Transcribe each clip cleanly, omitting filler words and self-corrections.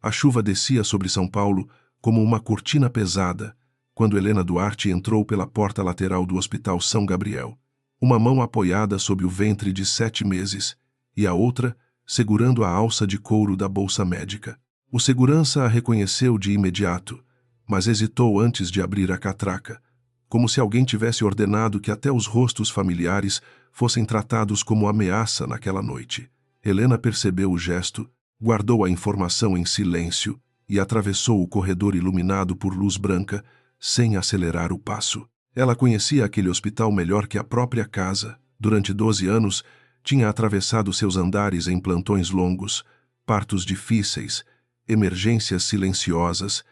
A chuva descia sobre São Paulo como uma cortina pesada quando Helena Duarte entrou pela porta lateral do Hospital São Gabriel, uma mão apoiada sob o ventre de 7 meses e a outra segurando a alça de couro da bolsa médica. O segurança a reconheceu de imediato, mas hesitou antes de abrir a catraca, como se alguém tivesse ordenado que até os rostos familiares fossem tratados como ameaça naquela noite. Helena percebeu o gesto, guardou a informação em silêncio e atravessou o corredor iluminado por luz branca, sem acelerar o passo. Ela conhecia aquele hospital melhor que a própria casa. Durante 12 anos, tinha atravessado seus andares em plantões longos, partos difíceis, emergências silenciosas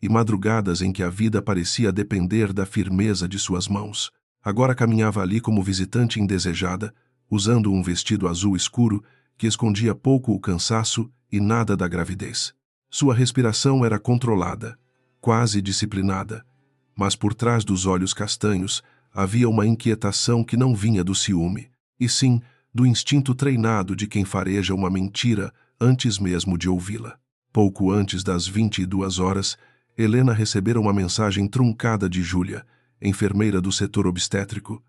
e madrugadas em que a vida parecia depender da firmeza de suas mãos. Agora caminhava ali como visitante indesejada, usando um vestido azul escuro que escondia pouco o cansaço e nada da gravidez. Sua respiração era controlada, quase disciplinada, mas por trás dos olhos castanhos havia uma inquietação que não vinha do ciúme, e sim do instinto treinado de quem fareja uma mentira antes mesmo de ouvi-la. Pouco antes das 22 horas, Helena recebera uma mensagem truncada de Júlia, enfermeira do setor obstétrico.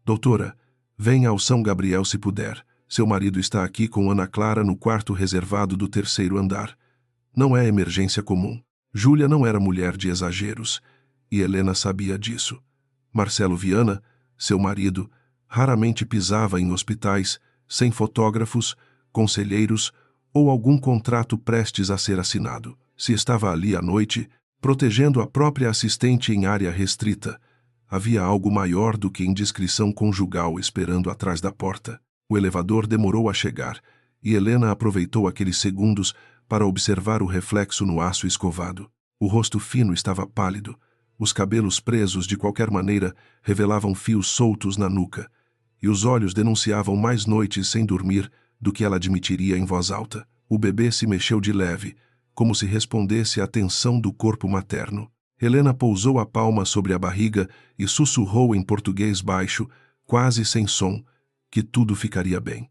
Doutora, venha ao São Gabriel se puder. Seu marido está aqui com Ana Clara no quarto reservado do 3º andar. Não é emergência comum. Júlia não era mulher de exageros, e Helena sabia disso. Marcelo Viana, seu marido, raramente pisava em hospitais sem fotógrafos, conselheiros ou algum contrato prestes a ser assinado. Se estava ali à noite, protegendo a própria assistente em área restrita, havia algo maior do que indiscrição conjugal esperando atrás da porta. O elevador demorou a chegar, e Helena aproveitou aqueles segundos para observar o reflexo no aço escovado. O rosto fino estava pálido, os cabelos presos de qualquer maneira revelavam fios soltos na nuca, e os olhos denunciavam mais noites sem dormir do que ela admitiria em voz alta. O bebê se mexeu de leve, como se respondesse à tensão do corpo materno. Helena pousou a palma sobre a barriga e sussurrou em português baixo, quase sem som, que tudo ficaria bem.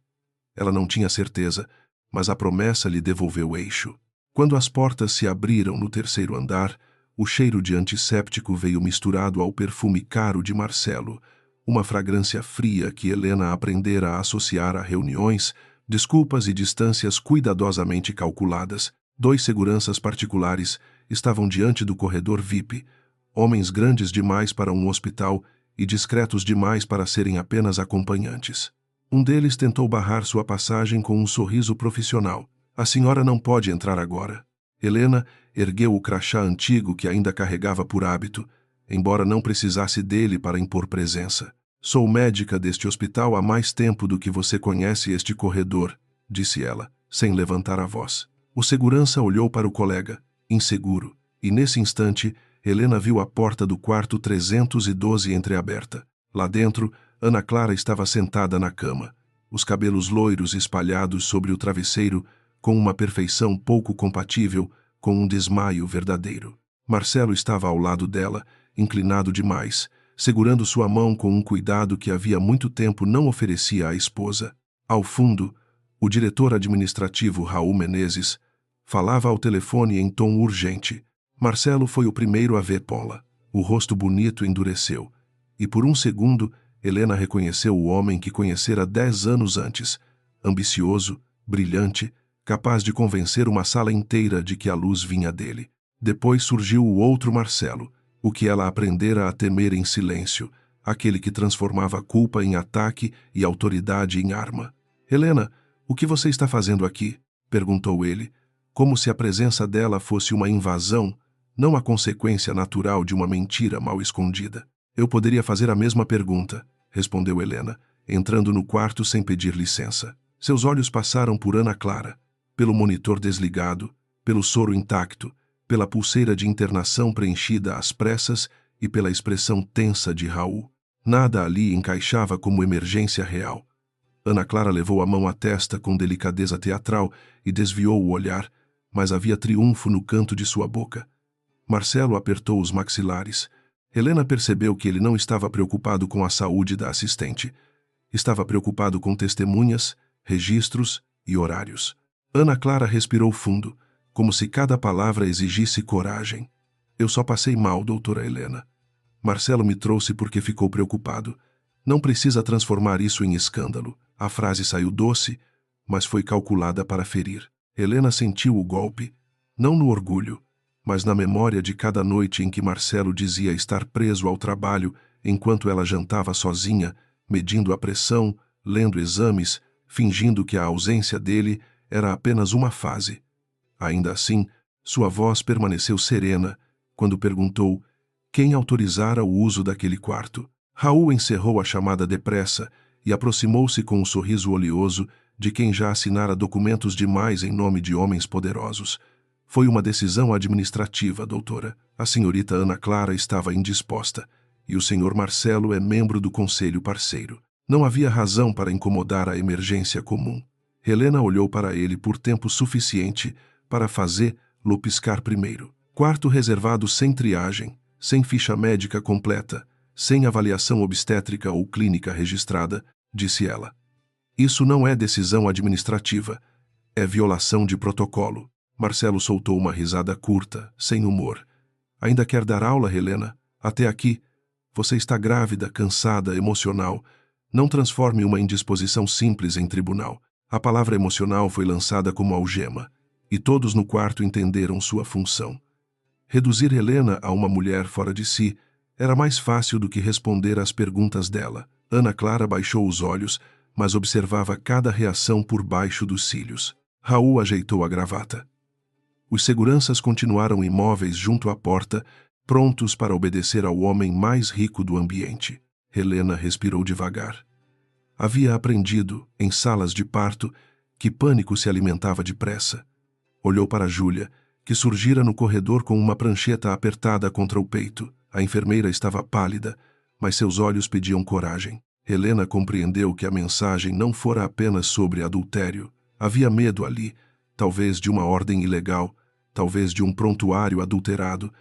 Ela não tinha certeza, mas a promessa lhe devolveu eixo. Quando as portas se abriram no 3º andar, o cheiro de antisséptico veio misturado ao perfume caro de Marcelo, uma fragrância fria que Helena aprendera a associar a reuniões, desculpas e distâncias cuidadosamente calculadas. 2 seguranças particulares estavam diante do corredor VIP, homens grandes demais para um hospital e discretos demais para serem apenas acompanhantes. Um deles tentou barrar sua passagem com um sorriso profissional. A senhora não pode entrar agora. Helena ergueu o crachá antigo que ainda carregava por hábito, embora não precisasse dele para impor presença. Sou médica deste hospital há mais tempo do que você conhece este corredor, disse ela, sem levantar a voz. O segurança olhou para o colega, inseguro, e nesse instante, Helena viu a porta do quarto 312 entreaberta. Lá dentro, Ana Clara estava sentada na cama, os cabelos loiros espalhados sobre o travesseiro, com uma perfeição pouco compatível com um desmaio verdadeiro. Marcelo estava ao lado dela, inclinado demais, segurando sua mão com um cuidado que havia muito tempo não oferecia à esposa. Ao fundo, o diretor administrativo Raul Menezes falava ao telefone em tom urgente. Marcelo foi o primeiro a ver Paula. O rosto bonito endureceu, e por um segundo Helena reconheceu o homem que conhecera 10 anos antes, ambicioso, brilhante, capaz de convencer uma sala inteira de que a luz vinha dele. Depois surgiu o outro Marcelo, o que ela aprendera a temer em silêncio, aquele que transformava culpa em ataque e autoridade em arma. Helena, o que você está fazendo aqui? Perguntou ele, como se a presença dela fosse uma invasão, não a consequência natural de uma mentira mal escondida. Eu poderia fazer a mesma pergunta, respondeu Helena, entrando no quarto sem pedir licença. Seus olhos passaram por Ana Clara, pelo monitor desligado, pelo soro intacto, pela pulseira de internação preenchida às pressas e pela expressão tensa de Raul. Nada ali encaixava como emergência real. Ana Clara levou a mão à testa com delicadeza teatral e desviou o olhar, mas havia triunfo no canto de sua boca. Marcelo apertou os maxilares. Helena percebeu que ele não estava preocupado com a saúde da assistente. Estava preocupado com testemunhas, registros e horários. Ana Clara respirou fundo, como se cada palavra exigisse coragem. Eu só passei mal, doutora Helena. Marcelo me trouxe porque ficou preocupado. Não precisa transformar isso em escândalo. A frase saiu doce, mas foi calculada para ferir. Helena sentiu o golpe, não no orgulho, mas na memória de cada noite em que Marcelo dizia estar preso ao trabalho enquanto ela jantava sozinha, medindo a pressão, lendo exames, fingindo que a ausência dele era apenas uma fase. Ainda assim, sua voz permaneceu serena quando perguntou quem autorizara o uso daquele quarto. Raul encerrou a chamada depressa e aproximou-se com um sorriso oleoso de quem já assinara documentos demais em nome de homens poderosos. Foi uma decisão administrativa, doutora. A senhorita Ana Clara estava indisposta, e o senhor Marcelo é membro do conselho parceiro. Não havia razão para incomodar a emergência comum. Helena olhou para ele por tempo suficiente para fazê-lo piscar primeiro. Quarto reservado sem triagem, sem ficha médica completa, sem avaliação obstétrica ou clínica registrada, disse ela. Isso não é decisão administrativa, é violação de protocolo. Marcelo soltou uma risada curta, sem humor. Ainda quer dar aula, Helena? Até aqui. Você está grávida, cansada, emocional. Não transforme uma indisposição simples em tribunal. A palavra emocional foi lançada como algema, e todos no quarto entenderam sua função. Reduzir Helena a uma mulher fora de si era mais fácil do que responder às perguntas dela. Ana Clara baixou os olhos, mas observava cada reação por baixo dos cílios. Raul ajeitou a gravata. Os seguranças continuaram imóveis junto à porta, prontos para obedecer ao homem mais rico do ambiente. Helena respirou devagar. Havia aprendido, em salas de parto, que pânico se alimentava depressa. Olhou para Júlia, que surgira no corredor com uma prancheta apertada contra o peito. A enfermeira estava pálida, mas seus olhos pediam coragem. Helena compreendeu que a mensagem não fora apenas sobre adultério. Havia medo ali, talvez de uma ordem ilegal, talvez de um prontuário adulterado,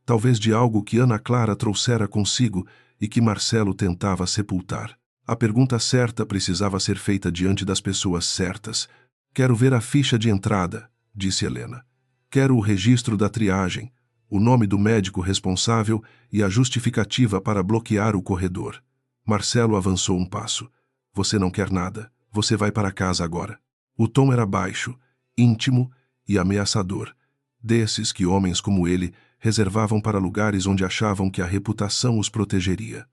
talvez de algo que Ana Clara trouxera consigo e que Marcelo tentava sepultar. A pergunta certa precisava ser feita diante das pessoas certas. Quero ver a ficha de entrada, disse Helena. Quero o registro da triagem, o nome do médico responsável e a justificativa para bloquear o corredor. Marcelo avançou um passo. Você não quer nada. Você vai para casa agora. O tom era baixo, íntimo e ameaçador. Desses que homens como ele reservavam para lugares onde achavam que a reputação os protegeria.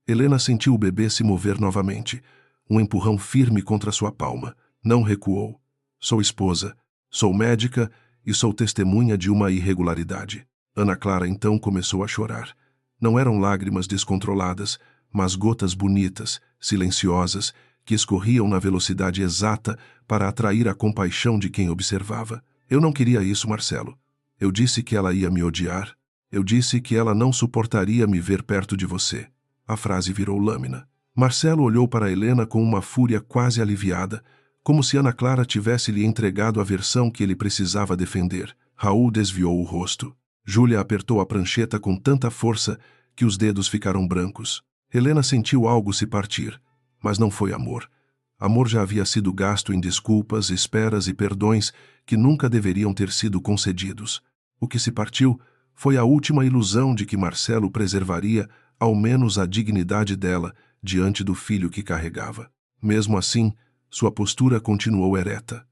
Helena sentiu o bebê se mover novamente, um empurrão firme contra sua palma. Não recuou. Sou esposa, sou médica e sou testemunha de uma irregularidade. Ana Clara então começou a chorar. Não eram lágrimas descontroladas, mas gotas bonitas, silenciosas, que escorriam na velocidade exata para atrair a compaixão de quem observava. Eu não queria isso, Marcelo. Eu disse que ela ia me odiar. Eu disse que ela não suportaria me ver perto de você. A frase virou lâmina. Marcelo olhou para Helena com uma fúria quase aliviada, como se Ana Clara tivesse lhe entregado a versão que ele precisava defender. Raul desviou o rosto. Júlia apertou a prancheta com tanta força que os dedos ficaram brancos. Helena sentiu algo se partir, mas não foi amor. Amor já havia sido gasto em desculpas, esperas e perdões que nunca deveriam ter sido concedidos. O que se partiu foi a última ilusão de que Marcelo preservaria ao menos a dignidade dela diante do filho que carregava. Mesmo assim, sua postura continuou ereta.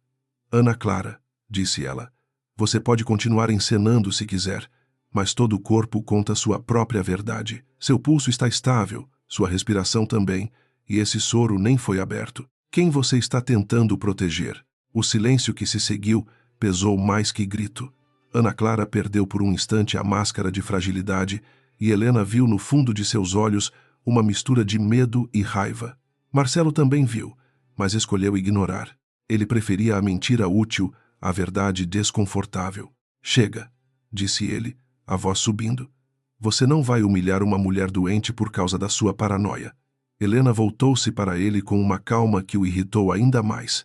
Ana Clara, disse ela, você pode continuar encenando se quiser, mas todo o corpo conta sua própria verdade. Seu pulso está estável, sua respiração também, e esse soro nem foi aberto. Quem você está tentando proteger? O silêncio que se seguiu pesou mais que grito. Ana Clara perdeu por um instante a máscara de fragilidade e Helena viu no fundo de seus olhos uma mistura de medo e raiva. Marcelo também viu, mas escolheu ignorar. Ele preferia a mentira útil à verdade desconfortável. Chega, disse ele, a voz subindo. Você não vai humilhar uma mulher doente por causa da sua paranoia. Helena voltou-se para ele com uma calma que o irritou ainda mais.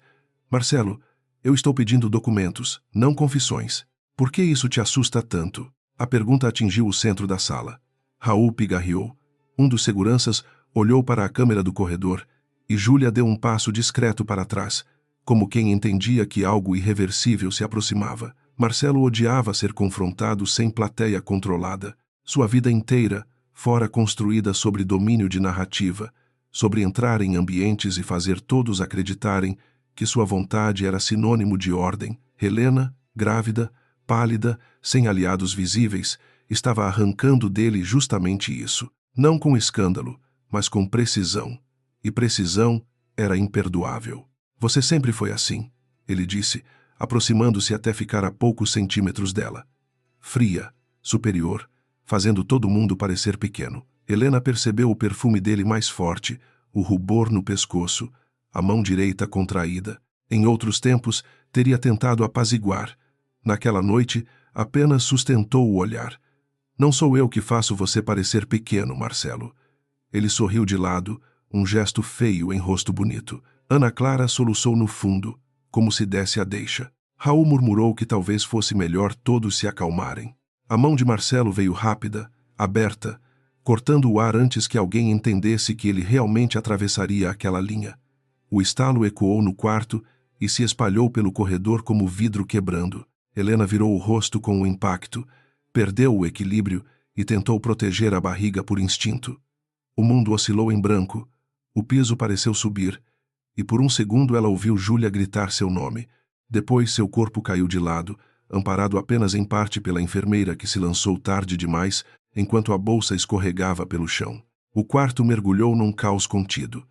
Marcelo, eu estou pedindo documentos, não confissões. Por que isso te assusta tanto? A pergunta atingiu o centro da sala. Raul pigarreou. Um dos seguranças olhou para a câmera do corredor e Júlia deu um passo discreto para trás, como quem entendia que algo irreversível se aproximava. Marcelo odiava ser confrontado sem plateia controlada. Sua vida inteira fora construída sobre domínio de narrativa, sobre entrar em ambientes e fazer todos acreditarem que sua vontade era sinônimo de ordem. Helena, grávida, pálida, sem aliados visíveis, estava arrancando dele justamente isso. Não com escândalo, mas com precisão. E precisão era imperdoável. Você sempre foi assim, ele disse, aproximando-se até ficar a poucos centímetros dela. Fria, superior, fazendo todo mundo parecer pequeno. Helena percebeu o perfume dele mais forte, o rubor no pescoço, a mão direita contraída. Em outros tempos, teria tentado apaziguar. Naquela noite, apenas sustentou o olhar. Não sou eu que faço você parecer pequeno, Marcelo. Ele sorriu de lado, um gesto feio em rosto bonito. Ana Clara soluçou no fundo, como se desse a deixa. Raul murmurou que talvez fosse melhor todos se acalmarem. A mão de Marcelo veio rápida, aberta, cortando o ar antes que alguém entendesse que ele realmente atravessaria aquela linha. O estalo ecoou no quarto e se espalhou pelo corredor como vidro quebrando. Helena virou o rosto com o impacto, perdeu o equilíbrio e tentou proteger a barriga por instinto. O mundo oscilou em branco, o piso pareceu subir, e por um segundo ela ouviu Júlia gritar seu nome. Depois seu corpo caiu de lado, amparado apenas em parte pela enfermeira que se lançou tarde demais, enquanto a bolsa escorregava pelo chão. O quarto mergulhou num caos contido.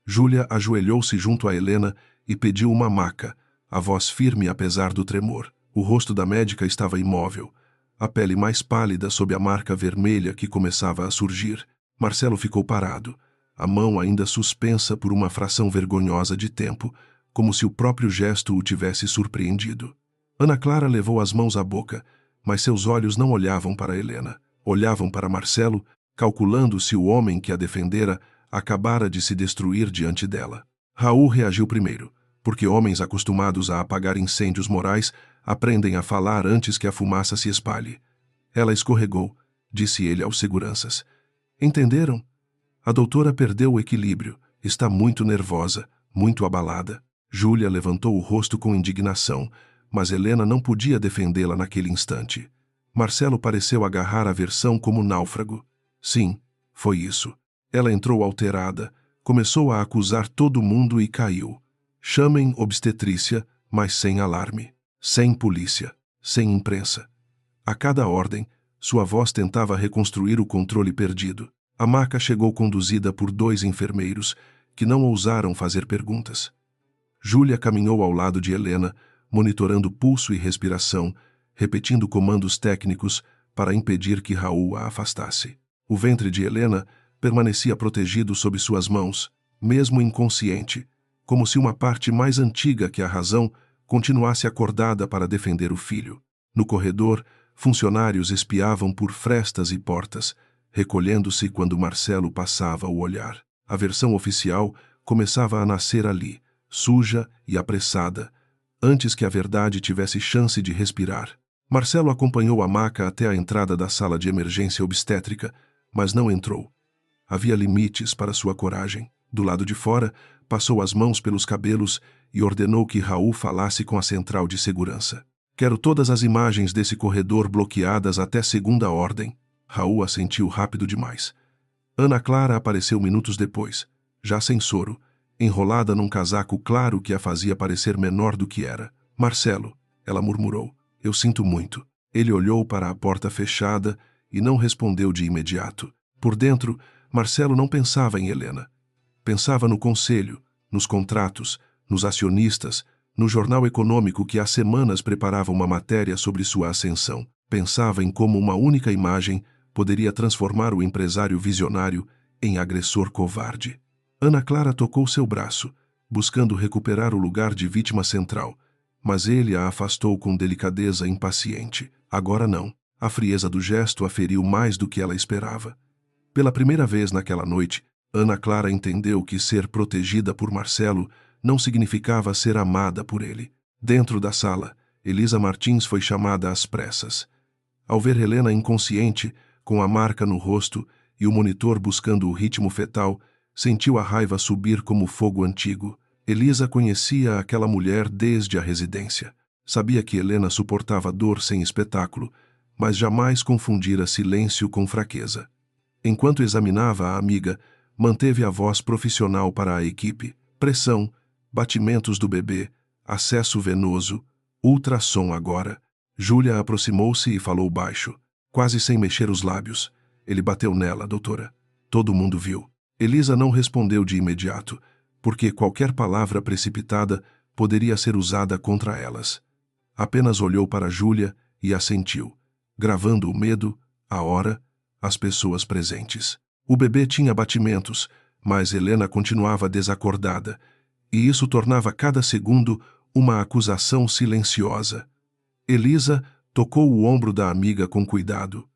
Júlia ajoelhou-se junto a Helena e pediu uma maca, a voz firme apesar do tremor. O rosto da médica estava imóvel, a pele mais pálida sob a marca vermelha que começava a surgir. Marcelo ficou parado, a mão ainda suspensa por uma fração vergonhosa de tempo, como se o próprio gesto o tivesse surpreendido. Ana Clara levou as mãos à boca, mas seus olhos não olhavam para Helena. Olhavam para Marcelo, calculando se o homem que a defendera acabara de se destruir diante dela. Raul reagiu primeiro, porque homens acostumados a apagar incêndios morais aprendem a falar antes que a fumaça se espalhe. Ela escorregou, disse ele aos seguranças. Entenderam? A doutora perdeu o equilíbrio, está muito nervosa, muito abalada. Júlia levantou o rosto com indignação, mas Helena não podia defendê-la naquele instante. Marcelo pareceu agarrar a versão como náufrago. Sim, foi isso. Ela entrou alterada, começou a acusar todo mundo e caiu. Chamem obstetrícia, mas sem alarme. Sem polícia. Sem imprensa. A cada ordem, sua voz tentava reconstruir o controle perdido. A maca chegou conduzida por 2 enfermeiros, que não ousaram fazer perguntas. Júlia caminhou ao lado de Helena, monitorando pulso e respiração, repetindo comandos técnicos para impedir que Raul a afastasse. O ventre de Helena permanecia protegido sob suas mãos, mesmo inconsciente, como se uma parte mais antiga que a razão continuasse acordada para defender o filho. No corredor, funcionários espiavam por frestas e portas, recolhendo-se quando Marcelo passava o olhar. A versão oficial começava a nascer ali, suja e apressada, antes que a verdade tivesse chance de respirar. Marcelo acompanhou a maca até a entrada da sala de emergência obstétrica, mas não entrou. Havia limites para sua coragem. Do lado de fora, passou as mãos pelos cabelos e ordenou que Raul falasse com a central de segurança. Quero todas as imagens desse corredor bloqueadas até segunda ordem. Raul assentiu rápido demais. Ana Clara apareceu minutos depois, já sem soro, enrolada num casaco claro que a fazia parecer menor do que era. Marcelo, ela murmurou, eu sinto muito. Ele olhou para a porta fechada e não respondeu de imediato. Por dentro, Marcelo não pensava em Helena. Pensava no conselho, nos contratos, nos acionistas, no jornal econômico que há semanas preparava uma matéria sobre sua ascensão. Pensava em como uma única imagem poderia transformar o empresário visionário em agressor covarde. Ana Clara tocou seu braço, buscando recuperar o lugar de vítima central, mas ele a afastou com delicadeza impaciente. Agora não. A frieza do gesto a feriu mais do que ela esperava. Pela primeira vez naquela noite, Ana Clara entendeu que ser protegida por Marcelo não significava ser amada por ele. Dentro da sala, Elisa Martins foi chamada às pressas. Ao ver Helena inconsciente, com a marca no rosto e o monitor buscando o ritmo fetal, sentiu a raiva subir como fogo antigo. Elisa conhecia aquela mulher desde a residência. Sabia que Helena suportava dor sem espetáculo, mas jamais confundira silêncio com fraqueza. Enquanto examinava a amiga, manteve a voz profissional para a equipe: pressão, batimentos do bebê, acesso venoso, ultrassom agora. Júlia aproximou-se e falou baixo, quase sem mexer os lábios. Ele bateu nela, doutora. Todo mundo viu. Elisa não respondeu de imediato, porque qualquer palavra precipitada poderia ser usada contra elas. Apenas olhou para Júlia e assentiu, gravando o medo, a hora, as pessoas presentes. O bebê tinha batimentos, mas Helena continuava desacordada, e isso tornava cada segundo uma acusação silenciosa. Elisa tocou o ombro da amiga com cuidado.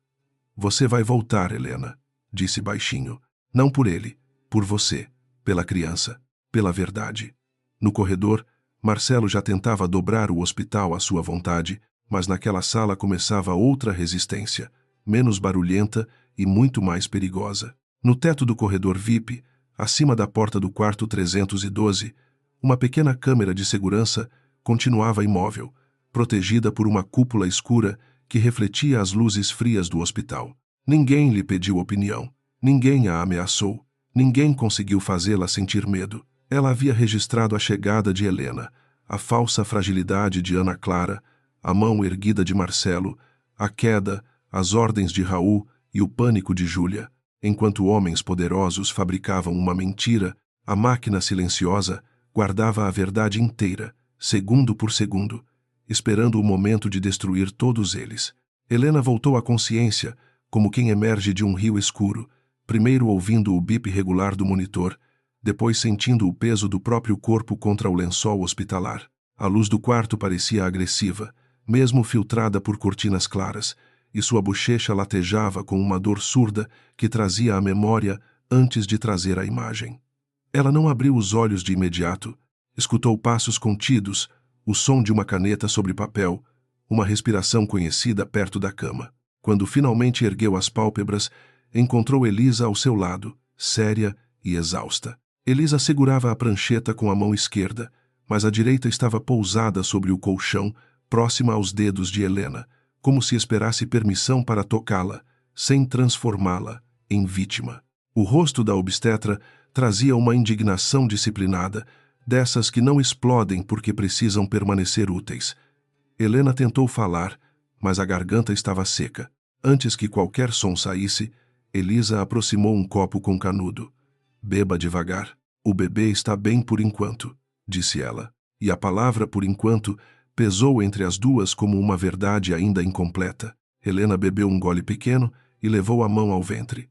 Você vai voltar, Helena, disse baixinho. Não por ele, por você, pela criança, pela verdade. No corredor, Marcelo já tentava dobrar o hospital à sua vontade, mas naquela sala começava outra resistência, menos barulhenta e muito mais perigosa. No teto do corredor VIP, acima da porta do quarto 312, uma pequena câmera de segurança continuava imóvel, protegida por uma cúpula escura que refletia as luzes frias do hospital. Ninguém lhe pediu opinião, ninguém a ameaçou, ninguém conseguiu fazê-la sentir medo. Ela havia registrado a chegada de Helena, a falsa fragilidade de Ana Clara, a mão erguida de Marcelo, a queda, as ordens de Raul e o pânico de Júlia. Enquanto homens poderosos fabricavam uma mentira, a máquina silenciosa guardava a verdade inteira, segundo por segundo, esperando o momento de destruir todos eles. Helena voltou à consciência, como quem emerge de um rio escuro, primeiro ouvindo o bip regular do monitor, depois sentindo o peso do próprio corpo contra o lençol hospitalar. A luz do quarto parecia agressiva, mesmo filtrada por cortinas claras, e sua bochecha latejava com uma dor surda que trazia a memória antes de trazer a imagem. Ela não abriu os olhos de imediato, escutou passos contidos, o som de uma caneta sobre papel, uma respiração conhecida perto da cama. Quando finalmente ergueu as pálpebras, encontrou Elisa ao seu lado, séria e exausta. Elisa segurava a prancheta com a mão esquerda, mas a direita estava pousada sobre o colchão, próxima aos dedos de Helena, como se esperasse permissão para tocá-la, sem transformá-la em vítima. O rosto da obstetra trazia uma indignação disciplinada, dessas que não explodem porque precisam permanecer úteis. Helena tentou falar, mas a garganta estava seca. Antes que qualquer som saísse, Elisa aproximou um copo com canudo. Beba devagar. O bebê está bem por enquanto, disse ela, e a palavra por enquanto pesou entre as duas como uma verdade ainda incompleta. Helena bebeu um gole pequeno e levou a mão ao ventre.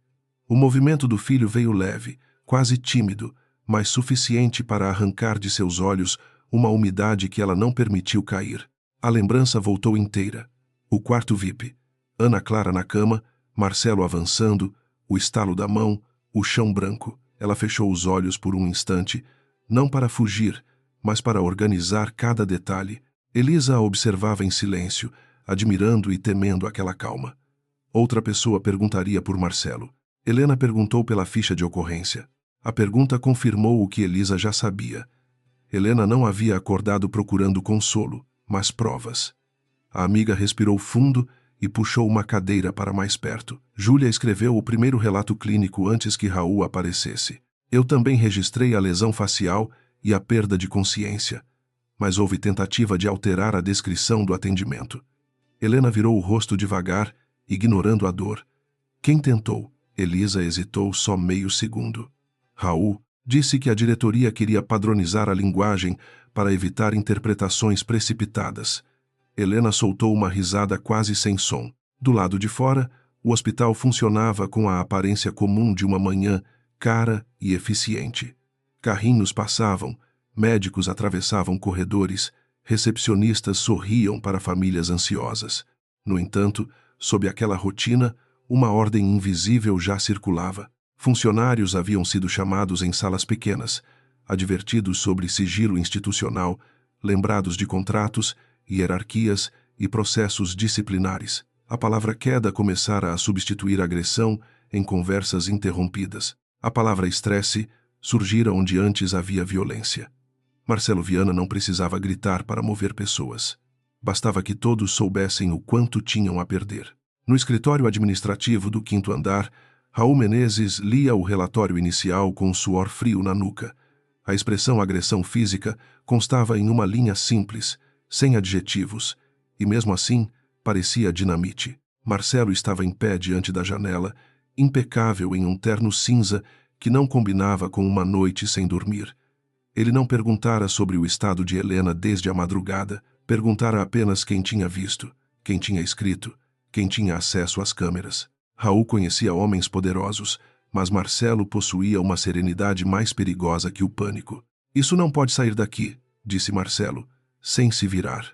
O movimento do filho veio leve, quase tímido, mas suficiente para arrancar de seus olhos uma umidade que ela não permitiu cair. A lembrança voltou inteira. O quarto VIP. Ana Clara na cama, Marcelo avançando, o estalo da mão, o chão branco. Ela fechou os olhos por um instante, não para fugir, mas para organizar cada detalhe. Elisa a observava em silêncio, admirando e temendo aquela calma. Outra pessoa perguntaria por Marcelo. Helena perguntou pela ficha de ocorrência. A pergunta confirmou o que Elisa já sabia. Helena não havia acordado procurando consolo, mas provas. A amiga respirou fundo e puxou uma cadeira para mais perto. Júlia escreveu o primeiro relato clínico antes que Raul aparecesse. Eu também registrei a lesão facial e a perda de consciência, mas houve tentativa de alterar a descrição do atendimento. Helena virou o rosto devagar, ignorando a dor. Quem tentou? Elisa hesitou só meio segundo. Raul disse que a diretoria queria padronizar a linguagem para evitar interpretações precipitadas. Helena soltou uma risada quase sem som. Do lado de fora, o hospital funcionava com a aparência comum de uma manhã cara e eficiente. Carrinhos passavam, médicos atravessavam corredores, recepcionistas sorriam para famílias ansiosas. No entanto, sob aquela rotina, uma ordem invisível já circulava. Funcionários haviam sido chamados em salas pequenas, advertidos sobre sigilo institucional, lembrados de contratos, hierarquias e processos disciplinares. A palavra queda começara a substituir agressão em conversas interrompidas. A palavra estresse surgira onde antes havia violência. Marcelo Viana não precisava gritar para mover pessoas. Bastava que todos soubessem o quanto tinham a perder. No escritório administrativo do 5º andar, Raul Menezes lia o relatório inicial com suor frio na nuca. A expressão agressão física constava em uma linha simples, sem adjetivos, e mesmo assim parecia dinamite. Marcelo estava em pé diante da janela, impecável em um terno cinza que não combinava com uma noite sem dormir. Ele não perguntara sobre o estado de Helena desde a madrugada, perguntara apenas quem tinha visto, quem tinha escrito, quem tinha acesso às câmeras. Raul conhecia homens poderosos, mas Marcelo possuía uma serenidade mais perigosa que o pânico. Isso não pode sair daqui, disse Marcelo, sem se virar.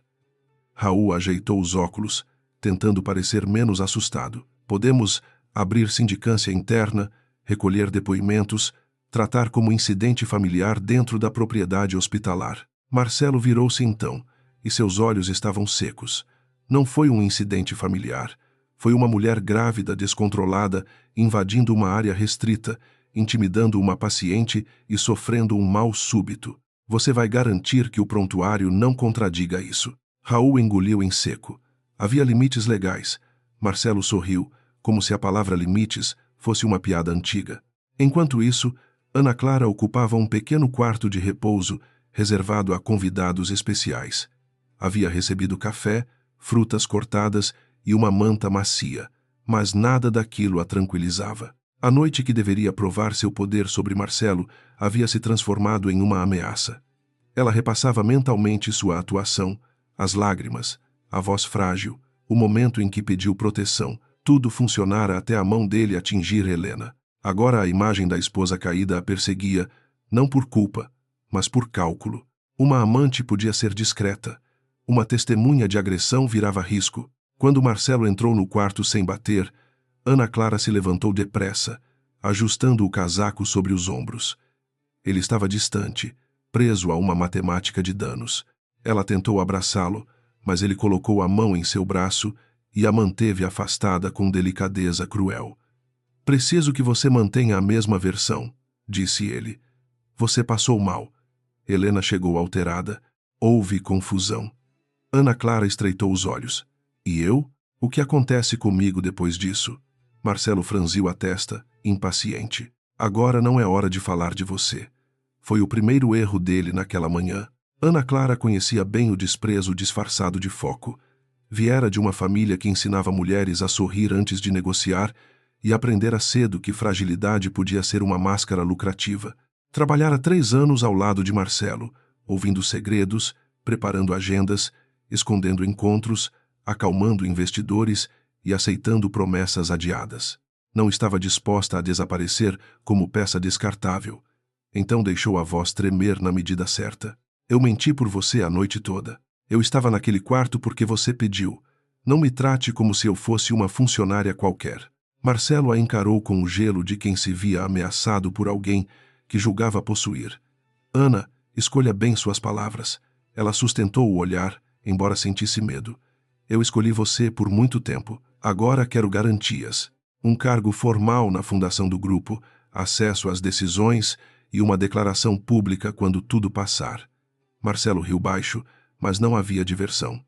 Raul ajeitou os óculos, tentando parecer menos assustado. Podemos abrir sindicância interna, recolher depoimentos, tratar como incidente familiar dentro da propriedade hospitalar. Marcelo virou-se então, e seus olhos estavam secos. Não foi um incidente familiar. Foi uma mulher grávida descontrolada, invadindo uma área restrita, intimidando uma paciente e sofrendo um mal súbito. Você vai garantir que o prontuário não contradiga isso. Raul engoliu em seco. Havia limites legais. Marcelo sorriu, como se a palavra limites fosse uma piada antiga. Enquanto isso, Ana Clara ocupava um pequeno quarto de repouso reservado a convidados especiais. Havia recebido café, frutas cortadas e uma manta macia, mas nada daquilo a tranquilizava. A noite que deveria provar seu poder sobre Marcelo havia se transformado em uma ameaça. Ela repassava mentalmente sua atuação, as lágrimas, a voz frágil, o momento em que pediu proteção. Tudo funcionara até a mão dele atingir Helena. Agora a imagem da esposa caída a perseguia, não por culpa, mas por cálculo. Uma amante podia ser discreta. Uma testemunha de agressão virava risco. Quando Marcelo entrou no quarto sem bater, Ana Clara se levantou depressa, ajustando o casaco sobre os ombros. Ele estava distante, preso a uma matemática de danos. Ela tentou abraçá-lo, mas ele colocou a mão em seu braço e a manteve afastada com delicadeza cruel. Preciso que você mantenha a mesma versão, disse ele. Você passou mal. Helena chegou alterada. Houve confusão. Ana Clara estreitou os olhos. E eu? O que acontece comigo depois disso? Marcelo franziu a testa, impaciente. Agora não é hora de falar de você. Foi o primeiro erro dele naquela manhã. Ana Clara conhecia bem o desprezo disfarçado de foco. Viera de uma família que ensinava mulheres a sorrir antes de negociar e aprendera cedo que fragilidade podia ser uma máscara lucrativa. Trabalhara 3 anos ao lado de Marcelo, ouvindo segredos, preparando agendas, escondendo encontros, acalmando investidores e aceitando promessas adiadas. Não estava disposta a desaparecer como peça descartável. Então deixou a voz tremer na medida certa. Eu menti por você a noite toda. Eu estava naquele quarto porque você pediu. Não me trate como se eu fosse uma funcionária qualquer. Marcelo a encarou com o gelo de quem se via ameaçado por alguém que julgava possuir. Ana, escolha bem suas palavras. Ela sustentou o olhar, embora sentisse medo. Eu escolhi você por muito tempo. Agora quero garantias. Um cargo formal na fundação do grupo, acesso às decisões e uma declaração pública quando tudo passar. Marcelo riu baixo, mas não havia diversão.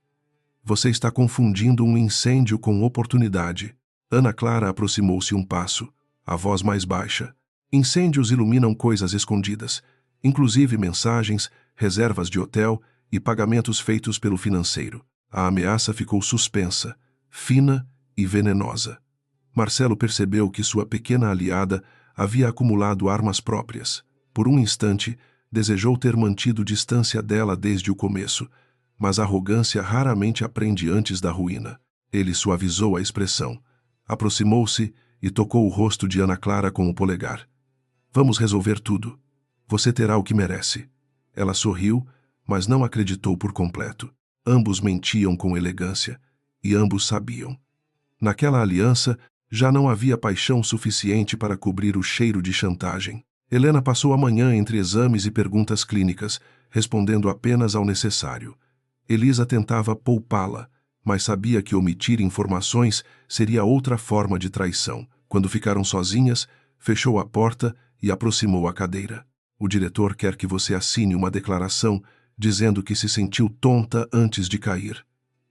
Você está confundindo um incêndio com oportunidade. Ana Clara aproximou-se um passo, a voz mais baixa. Incêndios iluminam coisas escondidas, inclusive mensagens, reservas de hotel e pagamentos feitos pelo financeiro. A ameaça ficou suspensa, fina e venenosa. Marcelo percebeu que sua pequena aliada havia acumulado armas próprias. Por um instante, desejou ter mantido distância dela desde o começo, mas a arrogância raramente aprende antes da ruína. Ele suavizou a expressão. Aproximou-se e tocou o rosto de Ana Clara com o polegar. Vamos resolver tudo. Você terá o que merece. Ela sorriu, mas não acreditou por completo. Ambos mentiam com elegância, e ambos sabiam. Naquela aliança, já não havia paixão suficiente para cobrir o cheiro de chantagem. Helena passou a manhã entre exames e perguntas clínicas, respondendo apenas ao necessário. Elisa tentava poupá-la, mas sabia que omitir informações seria outra forma de traição. Quando ficaram sozinhas, fechou a porta e aproximou a cadeira. O diretor quer que você assine uma declaração dizendo que se sentiu tonta antes de cair.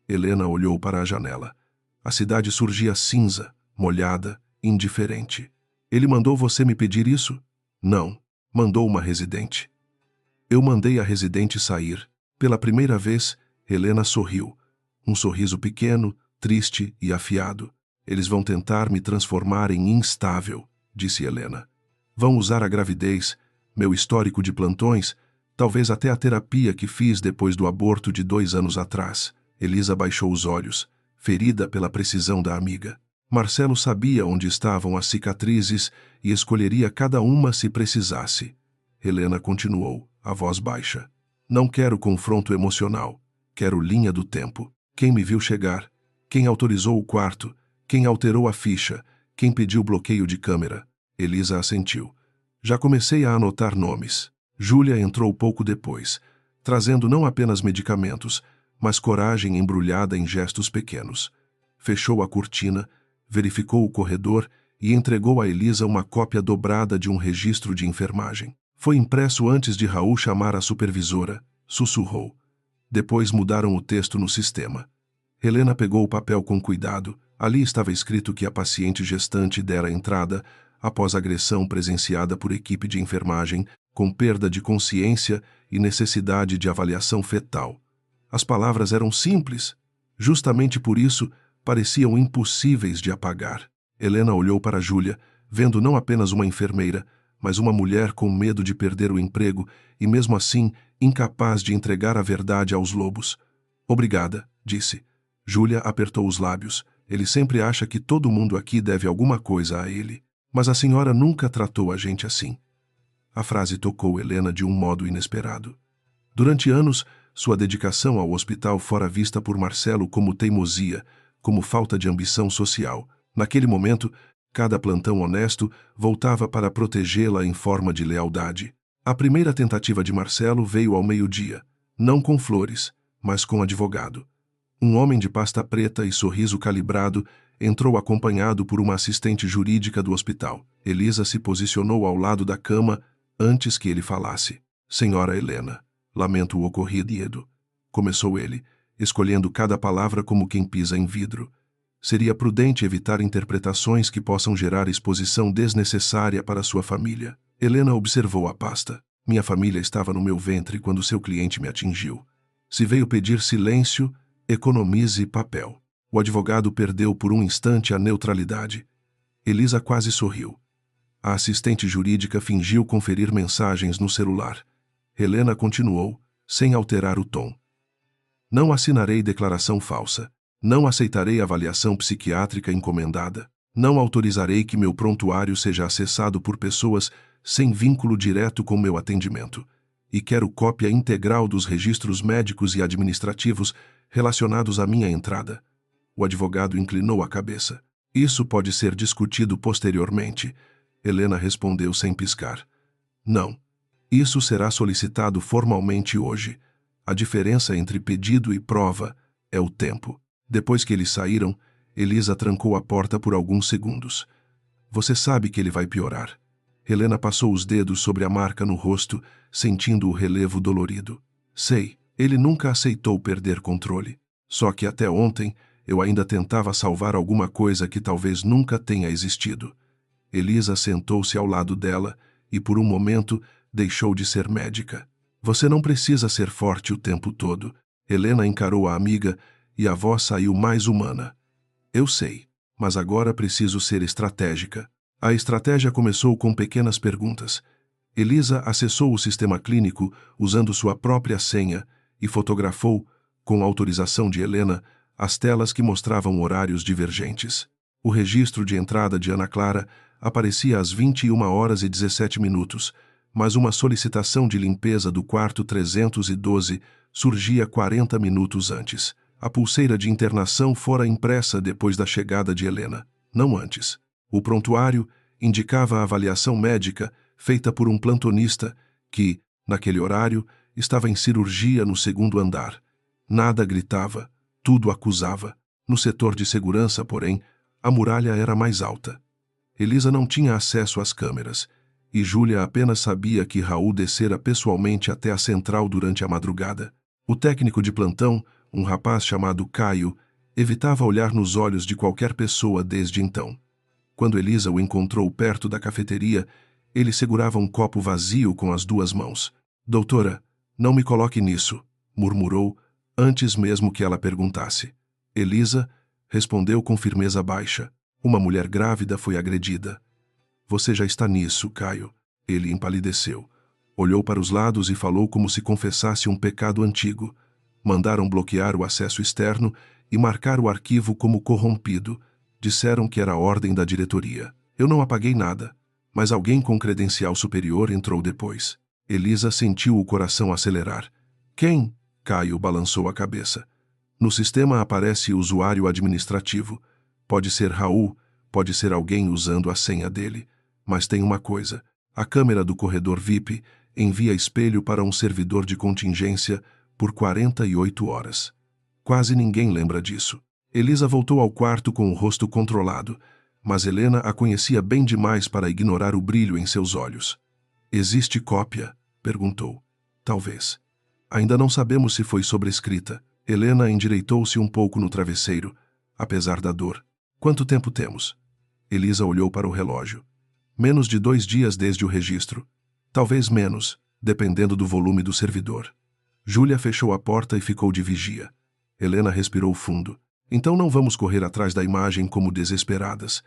Helena olhou para a janela. A cidade surgia cinza, molhada, indiferente. Ele mandou você me pedir isso? Não. Mandou uma residente. Eu mandei a residente sair. Pela primeira vez, Helena sorriu. Um sorriso pequeno, triste e afiado. Eles vão tentar me transformar em instável, disse Helena. Vão usar a gravidez, meu histórico de plantões, talvez até a terapia que fiz depois do aborto de 2 anos atrás. Elisa baixou os olhos, ferida pela precisão da amiga. Marcelo sabia onde estavam as cicatrizes e escolheria cada uma se precisasse. Helena continuou, a voz baixa. Não quero confronto emocional. Quero linha do tempo. Quem me viu chegar? Quem autorizou o quarto? Quem alterou a ficha? Quem pediu bloqueio de câmera? Elisa assentiu. Já comecei a anotar nomes. Júlia entrou pouco depois, trazendo não apenas medicamentos, mas coragem embrulhada em gestos pequenos. Fechou a cortina, verificou o corredor e entregou a Elisa uma cópia dobrada de um registro de enfermagem. Foi impresso antes de Raul chamar a supervisora, sussurrou. Depois mudaram o texto no sistema. Helena pegou o papel com cuidado. Ali estava escrito que a paciente gestante dera entrada após agressão presenciada por equipe de enfermagem, com perda de consciência e necessidade de avaliação fetal. As palavras eram simples. Justamente por isso, pareciam impossíveis de apagar. Helena olhou para Júlia, vendo não apenas uma enfermeira, mas uma mulher com medo de perder o emprego e, mesmo assim, incapaz de entregar a verdade aos lobos. Obrigada, disse. Júlia apertou os lábios. Ele sempre acha que todo mundo aqui deve alguma coisa a ele. Mas a senhora nunca tratou a gente assim. A frase tocou Helena de um modo inesperado. Durante anos, sua dedicação ao hospital fora vista por Marcelo como teimosia, como falta de ambição social. Naquele momento, cada plantão honesto voltava para protegê-la em forma de lealdade. A primeira tentativa de Marcelo veio ao meio-dia, não com flores, mas com advogado. Um homem de pasta preta e sorriso calibrado entrou acompanhado por uma assistente jurídica do hospital. Elisa se posicionou ao lado da cama antes que ele falasse. Senhora Helena, lamento o ocorrido, começou ele, escolhendo cada palavra como quem pisa em vidro. Seria prudente evitar interpretações que possam gerar exposição desnecessária para sua família. Helena observou a pasta. Minha família estava no meu ventre quando seu cliente me atingiu. Se veio pedir silêncio, economize papel. O advogado perdeu por um instante a neutralidade. Elisa quase sorriu. A assistente jurídica fingiu conferir mensagens no celular. Helena continuou, sem alterar o tom. Não assinarei declaração falsa. Não aceitarei avaliação psiquiátrica encomendada. Não autorizarei que meu prontuário seja acessado por pessoas sem vínculo direto com meu atendimento. E quero cópia integral dos registros médicos e administrativos relacionados à minha entrada. O advogado inclinou a cabeça. Isso pode ser discutido posteriormente. Helena respondeu sem piscar. Não. Isso será solicitado formalmente hoje. A diferença entre pedido e prova é o tempo. Depois que eles saíram, Elisa trancou a porta por alguns segundos. Você sabe que ele vai piorar. Helena passou os dedos sobre a marca no rosto, sentindo o relevo dolorido. Sei, ele nunca aceitou perder controle. Só que até ontem, eu ainda tentava salvar alguma coisa que talvez nunca tenha existido. Elisa sentou-se ao lado dela e, por um momento, deixou de ser médica. Você não precisa ser forte o tempo todo. Helena encarou a amiga e a voz saiu mais humana. Eu sei, mas agora preciso ser estratégica. A estratégia começou com pequenas perguntas. Elisa acessou o sistema clínico usando sua própria senha e fotografou, com autorização de Helena, as telas que mostravam horários divergentes. O registro de entrada de Ana Clara aparecia às 21h17, mas uma solicitação de limpeza do quarto 312 surgia 40 minutos antes. A pulseira de internação fora impressa depois da chegada de Helena, não antes. O prontuário indicava a avaliação médica feita por um plantonista que, naquele horário, estava em cirurgia no 2º andar. Nada gritava, tudo acusava. No setor de segurança, porém, a muralha era mais alta. Elisa não tinha acesso às câmeras, e Júlia apenas sabia que Raul descera pessoalmente até a central durante a madrugada. O técnico de plantão, Um rapaz chamado Caio evitava olhar nos olhos de qualquer pessoa desde então. Quando Elisa o encontrou perto da cafeteria, ele segurava um copo vazio com as duas mãos. Doutora, não me coloque nisso, murmurou, antes mesmo que ela perguntasse. Elisa respondeu com firmeza baixa. Uma mulher grávida foi agredida. Você já está nisso, Caio. Ele empalideceu. Olhou para os lados e falou como se confessasse um pecado antigo. Mandaram bloquear o acesso externo e marcar o arquivo como corrompido. Disseram que era a ordem da diretoria. Eu não apaguei nada, mas alguém com credencial superior entrou depois. Elisa sentiu o coração acelerar. Quem? Caio balançou a cabeça. No sistema aparece usuário administrativo. Pode ser Raul, pode ser alguém usando a senha dele. Mas tem uma coisa. A câmera do corredor VIP envia espelho para um servidor de contingência por 48 horas. Quase ninguém lembra disso. Elisa voltou ao quarto com o rosto controlado, mas Helena a conhecia bem demais para ignorar o brilho em seus olhos. Existe cópia? Perguntou. Talvez. Ainda não sabemos se foi sobrescrita. Helena endireitou-se um pouco no travesseiro, apesar da dor. Quanto tempo temos? Elisa olhou para o relógio. Menos de 2 dias desde o registro. Talvez menos, dependendo do volume do servidor. Júlia fechou a porta e ficou de vigia. Helena respirou fundo. Então não vamos correr atrás da imagem como desesperadas.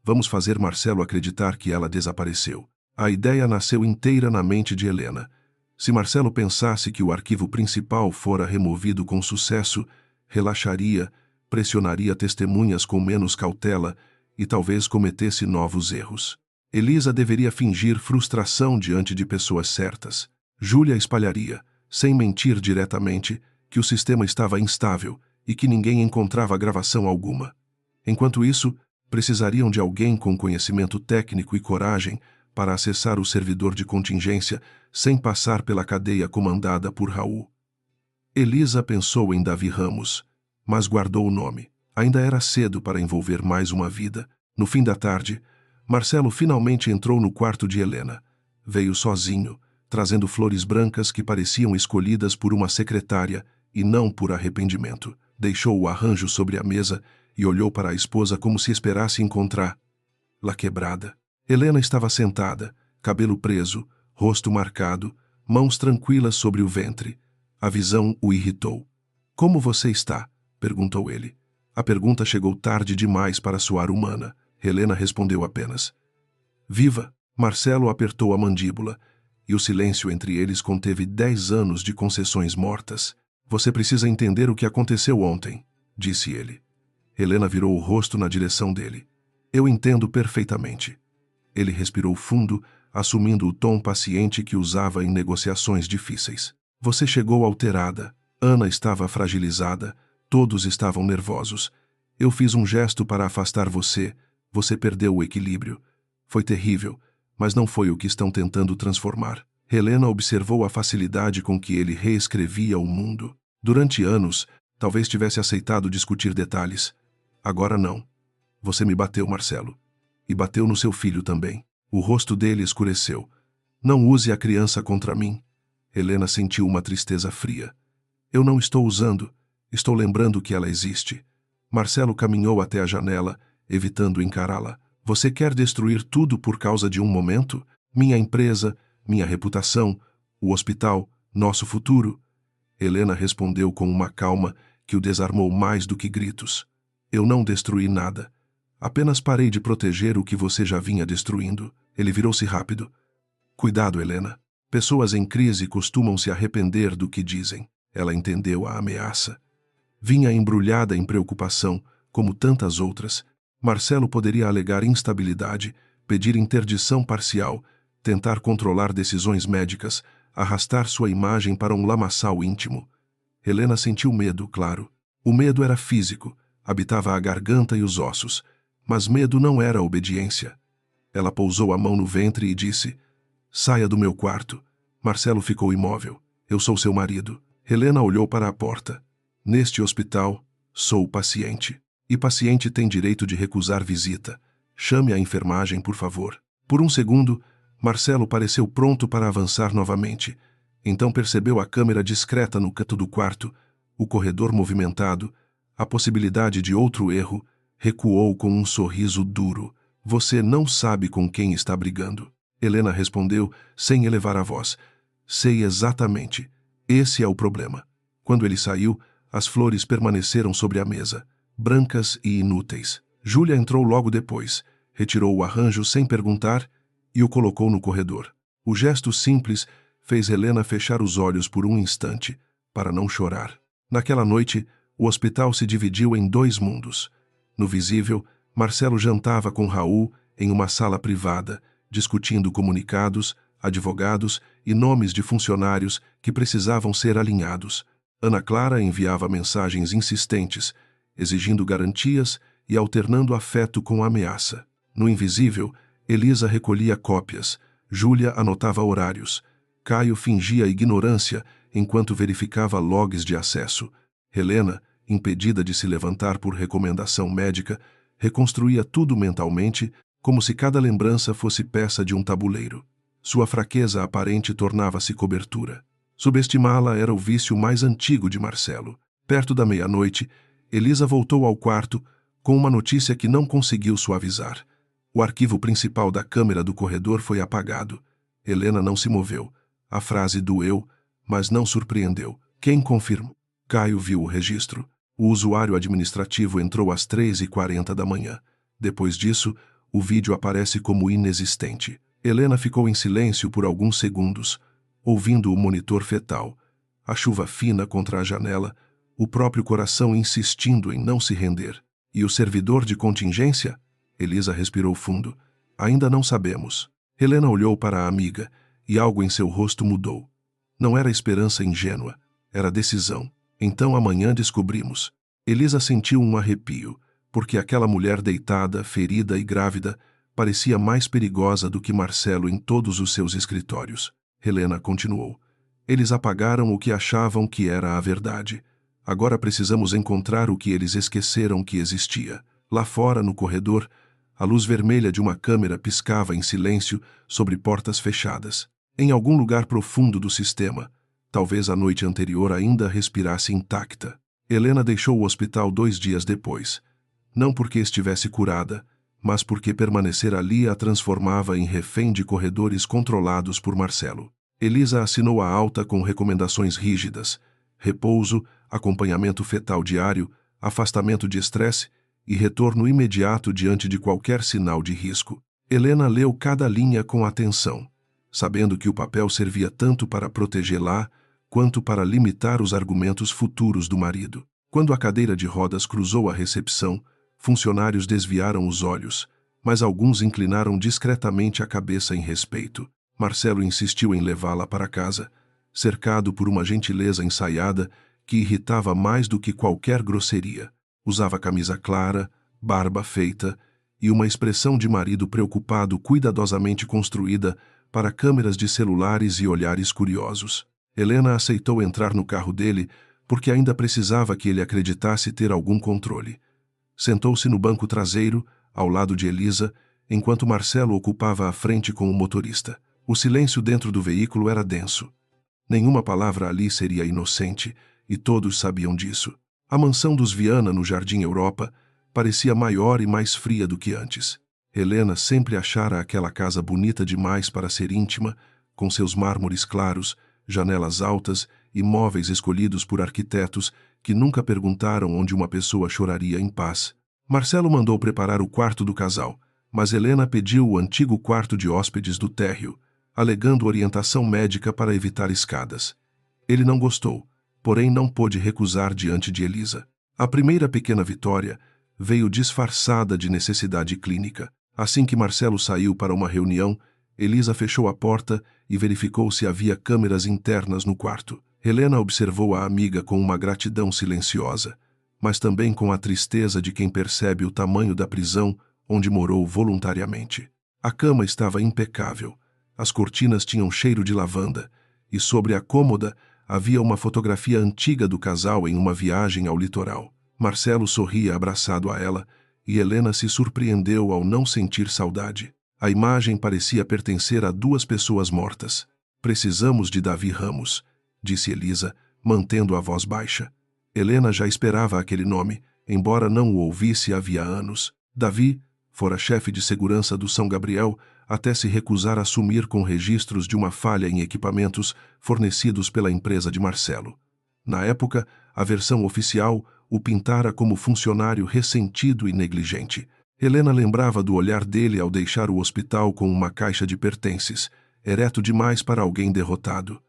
Vamos fazer Marcelo acreditar que ela desapareceu. A ideia nasceu inteira na mente de Helena. Se Marcelo pensasse que o arquivo principal fora removido com sucesso, relaxaria, pressionaria testemunhas com menos cautela e talvez cometesse novos erros. Elisa deveria fingir frustração diante de pessoas certas. Júlia espalharia, sem mentir diretamente, que o sistema estava instável e que ninguém encontrava gravação alguma. Enquanto isso, precisariam de alguém com conhecimento técnico e coragem para acessar o servidor de contingência sem passar pela cadeia comandada por Raul. Elisa pensou em Davi Ramos, mas guardou o nome. Ainda era cedo para envolver mais uma vida. No fim da tarde, Marcelo finalmente entrou no quarto de Helena. Veio sozinho, trazendo flores brancas que pareciam escolhidas por uma secretária e não por arrependimento. Deixou o arranjo sobre a mesa e olhou para a esposa como se esperasse encontrá-la quebrada. Helena estava sentada, cabelo preso, rosto marcado, mãos tranquilas sobre o ventre. A visão o irritou. Como você está? Perguntou ele. A pergunta chegou tarde demais para soar humana. Helena respondeu apenas. Viva! Marcelo apertou a mandíbula, e o silêncio entre eles conteve 10 anos de concessões mortas. Você precisa entender o que aconteceu ontem, disse ele. Helena virou o rosto na direção dele. Eu entendo perfeitamente. Ele respirou fundo, assumindo o tom paciente que usava em negociações difíceis. Você chegou alterada. Ana estava fragilizada. Todos estavam nervosos. Eu fiz um gesto para afastar você. Você perdeu o equilíbrio. Foi terrível, mas não foi o que estão tentando transformar. Helena observou a facilidade com que ele reescrevia o mundo. Durante anos, talvez tivesse aceitado discutir detalhes. Agora não. Você me bateu, Marcelo. E bateu no seu filho também. O rosto dele escureceu. Não use a criança contra mim. Helena sentiu uma tristeza fria. Eu não estou usando. Estou lembrando que ela existe. Marcelo caminhou até a janela, evitando encará-la. Você quer destruir tudo por causa de um momento? Minha empresa, minha reputação, o hospital, nosso futuro? Helena respondeu com uma calma que o desarmou mais do que gritos. Eu não destruí nada. Apenas parei de proteger o que você já vinha destruindo. Ele virou-se rápido. Cuidado, Helena. Pessoas em crise costumam se arrepender do que dizem. Ela entendeu a ameaça. Vinha embrulhada em preocupação, como tantas outras. Marcelo poderia alegar instabilidade, pedir interdição parcial, tentar controlar decisões médicas, arrastar sua imagem para um lamaçal íntimo. Helena sentiu medo, claro. O medo era físico, habitava a garganta e os ossos. Mas medo não era obediência. Ela pousou a mão no ventre e disse, saia do meu quarto. Marcelo ficou imóvel. Eu sou seu marido. Helena olhou para a porta. Neste hospital, sou paciente. E paciente tem direito de recusar visita. Chame a enfermagem, por favor. Por um segundo, Marcelo pareceu pronto para avançar novamente. Então percebeu a câmera discreta no canto do quarto, O corredor movimentado, a possibilidade de outro erro, recuou com um sorriso duro. Você não sabe com quem está brigando. Helena respondeu, sem elevar a voz. Sei exatamente. Esse é o problema. Quando ele saiu, as flores permaneceram sobre a mesa, brancas e inúteis. Júlia entrou logo depois, retirou o arranjo sem perguntar e o colocou no corredor. O gesto simples fez Helena fechar os olhos por um instante, para não chorar. Naquela noite, o hospital se dividiu em dois mundos. No visível, Marcelo jantava com Raul em uma sala privada, discutindo comunicados, advogados e nomes de funcionários que precisavam ser alinhados. Ana Clara enviava mensagens insistentes, exigindo garantias e alternando afeto com ameaça. No invisível, Elisa recolhia cópias, Júlia anotava horários, Caio fingia ignorância enquanto verificava logs de acesso. Helena, impedida de se levantar por recomendação médica, reconstruía tudo mentalmente, como se cada lembrança fosse peça de um tabuleiro. Sua fraqueza aparente tornava-se cobertura. Subestimá-la era o vício mais antigo de Marcelo. Perto da meia-noite, Elisa voltou ao quarto com uma notícia que não conseguiu suavizar. O arquivo principal da câmera do corredor foi apagado. Helena não se moveu. A frase doeu, mas não surpreendeu. Quem confirmou? Caio viu o registro. O usuário administrativo entrou às 3h40 da manhã. Depois disso, o vídeo aparece como inexistente. Helena ficou em silêncio por alguns segundos, ouvindo o monitor fetal, a chuva fina contra a janela, o próprio coração insistindo em não se render. E o servidor de contingência? Elisa respirou fundo. Ainda não sabemos. Helena olhou para a amiga, e algo em seu rosto mudou. Não era esperança ingênua, era decisão. Então amanhã descobrimos. Elisa sentiu um arrepio, porque aquela mulher deitada, ferida e grávida parecia mais perigosa do que Marcelo em todos os seus escritórios. Helena continuou. Eles apagaram o que achavam que era a verdade. Agora precisamos encontrar o que eles esqueceram que existia. Lá fora, no corredor, a luz vermelha de uma câmera piscava em silêncio sobre portas fechadas. Em algum lugar profundo do sistema, talvez a noite anterior ainda respirasse intacta. Helena deixou o hospital 2 dias depois. Não porque estivesse curada, mas porque permanecer ali a transformava em refém de corredores controlados por Marcelo. Elisa assinou a alta com recomendações rígidas: repouso, acompanhamento fetal diário, afastamento de estresse e retorno imediato diante de qualquer sinal de risco. Helena leu cada linha com atenção, sabendo que o papel servia tanto para protegê-la quanto para limitar os argumentos futuros do marido. Quando a cadeira de rodas cruzou a recepção, funcionários desviaram os olhos, mas alguns inclinaram discretamente a cabeça em respeito. Marcelo insistiu em levá-la para casa, cercado por uma gentileza ensaiada que irritava mais do que qualquer grosseria. Usava camisa clara, barba feita e uma expressão de marido preocupado cuidadosamente construída para câmeras de celulares e olhares curiosos. Helena aceitou entrar no carro dele porque ainda precisava que ele acreditasse ter algum controle. Sentou-se no banco traseiro, ao lado de Elisa, enquanto Marcelo ocupava a frente com o motorista. O silêncio dentro do veículo era denso. Nenhuma palavra ali seria inocente, e todos sabiam disso. A mansão dos Viana no Jardim Europa parecia maior e mais fria do que antes. Helena sempre achara aquela casa bonita demais para ser íntima, com seus mármores claros, janelas altas e móveis escolhidos por arquitetos que nunca perguntaram onde uma pessoa choraria em paz. Marcelo mandou preparar o quarto do casal, mas Helena pediu o antigo quarto de hóspedes do térreo, alegando orientação médica para evitar escadas. Ele não gostou, porém não pôde recusar diante de Elisa. A primeira pequena vitória veio disfarçada de necessidade clínica. Assim que Marcelo saiu para uma reunião, Elisa fechou a porta e verificou se havia câmeras internas no quarto. Helena observou a amiga com uma gratidão silenciosa, mas também com a tristeza de quem percebe o tamanho da prisão onde morou voluntariamente. A cama estava impecável, as cortinas tinham cheiro de lavanda, e sobre a cômoda havia uma fotografia antiga do casal em uma viagem ao litoral. Marcelo sorria abraçado a ela, e Helena se surpreendeu ao não sentir saudade. A imagem parecia pertencer a 2 pessoas mortas. Precisamos de Davi Ramos, disse Elisa, mantendo a voz baixa. Helena já esperava aquele nome, embora não o ouvisse havia anos. Davi fora chefe de segurança do São Gabriel até se recusar a assumir com registros de uma falha em equipamentos fornecidos pela empresa de Marcelo. Na época, a versão oficial o pintara como funcionário ressentido e negligente. Helena lembrava do olhar dele ao deixar o hospital com uma caixa de pertences, ereto demais para alguém derrotado.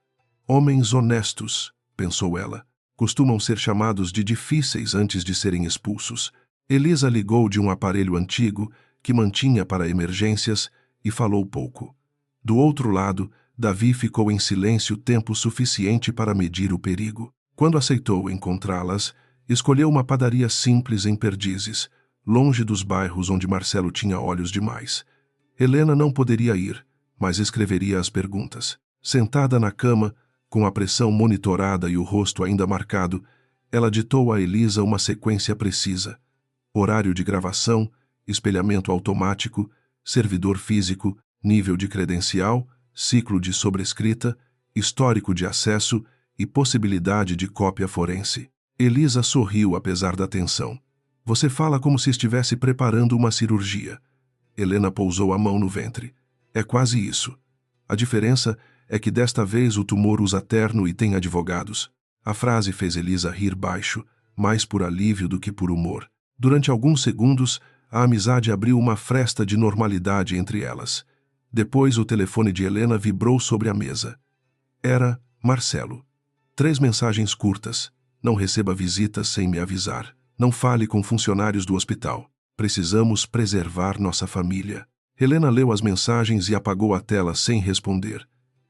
Homens honestos, pensou ela, costumam ser chamados de difíceis antes de serem expulsos. Elisa ligou de um aparelho antigo que mantinha para emergências e falou pouco. Do outro lado, Davi ficou em silêncio tempo suficiente para medir o perigo. Quando aceitou encontrá-las, escolheu uma padaria simples em Perdizes, longe dos bairros onde Marcelo tinha olhos demais. Helena não poderia ir, mas escreveria as perguntas. Sentada na cama, com a pressão monitorada e o rosto ainda marcado, ela ditou a Elisa uma sequência precisa. Horário de gravação, espelhamento automático, servidor físico, nível de credencial, ciclo de sobrescrita, histórico de acesso e possibilidade de cópia forense. Elisa sorriu apesar da tensão. Você fala como se estivesse preparando uma cirurgia. Helena pousou a mão no ventre. É quase isso. A diferença é que desta vez o tumor usa terno e tem advogados. A frase fez Elisa rir baixo, mais por alívio do que por humor. Durante alguns segundos, a amizade abriu uma fresta de normalidade entre elas. Depois o telefone de Helena vibrou sobre a mesa. Era Marcelo. 3 mensagens curtas. Não receba visitas sem me avisar. Não fale com funcionários do hospital. Precisamos preservar nossa família. Helena leu as mensagens e apagou a tela sem responder.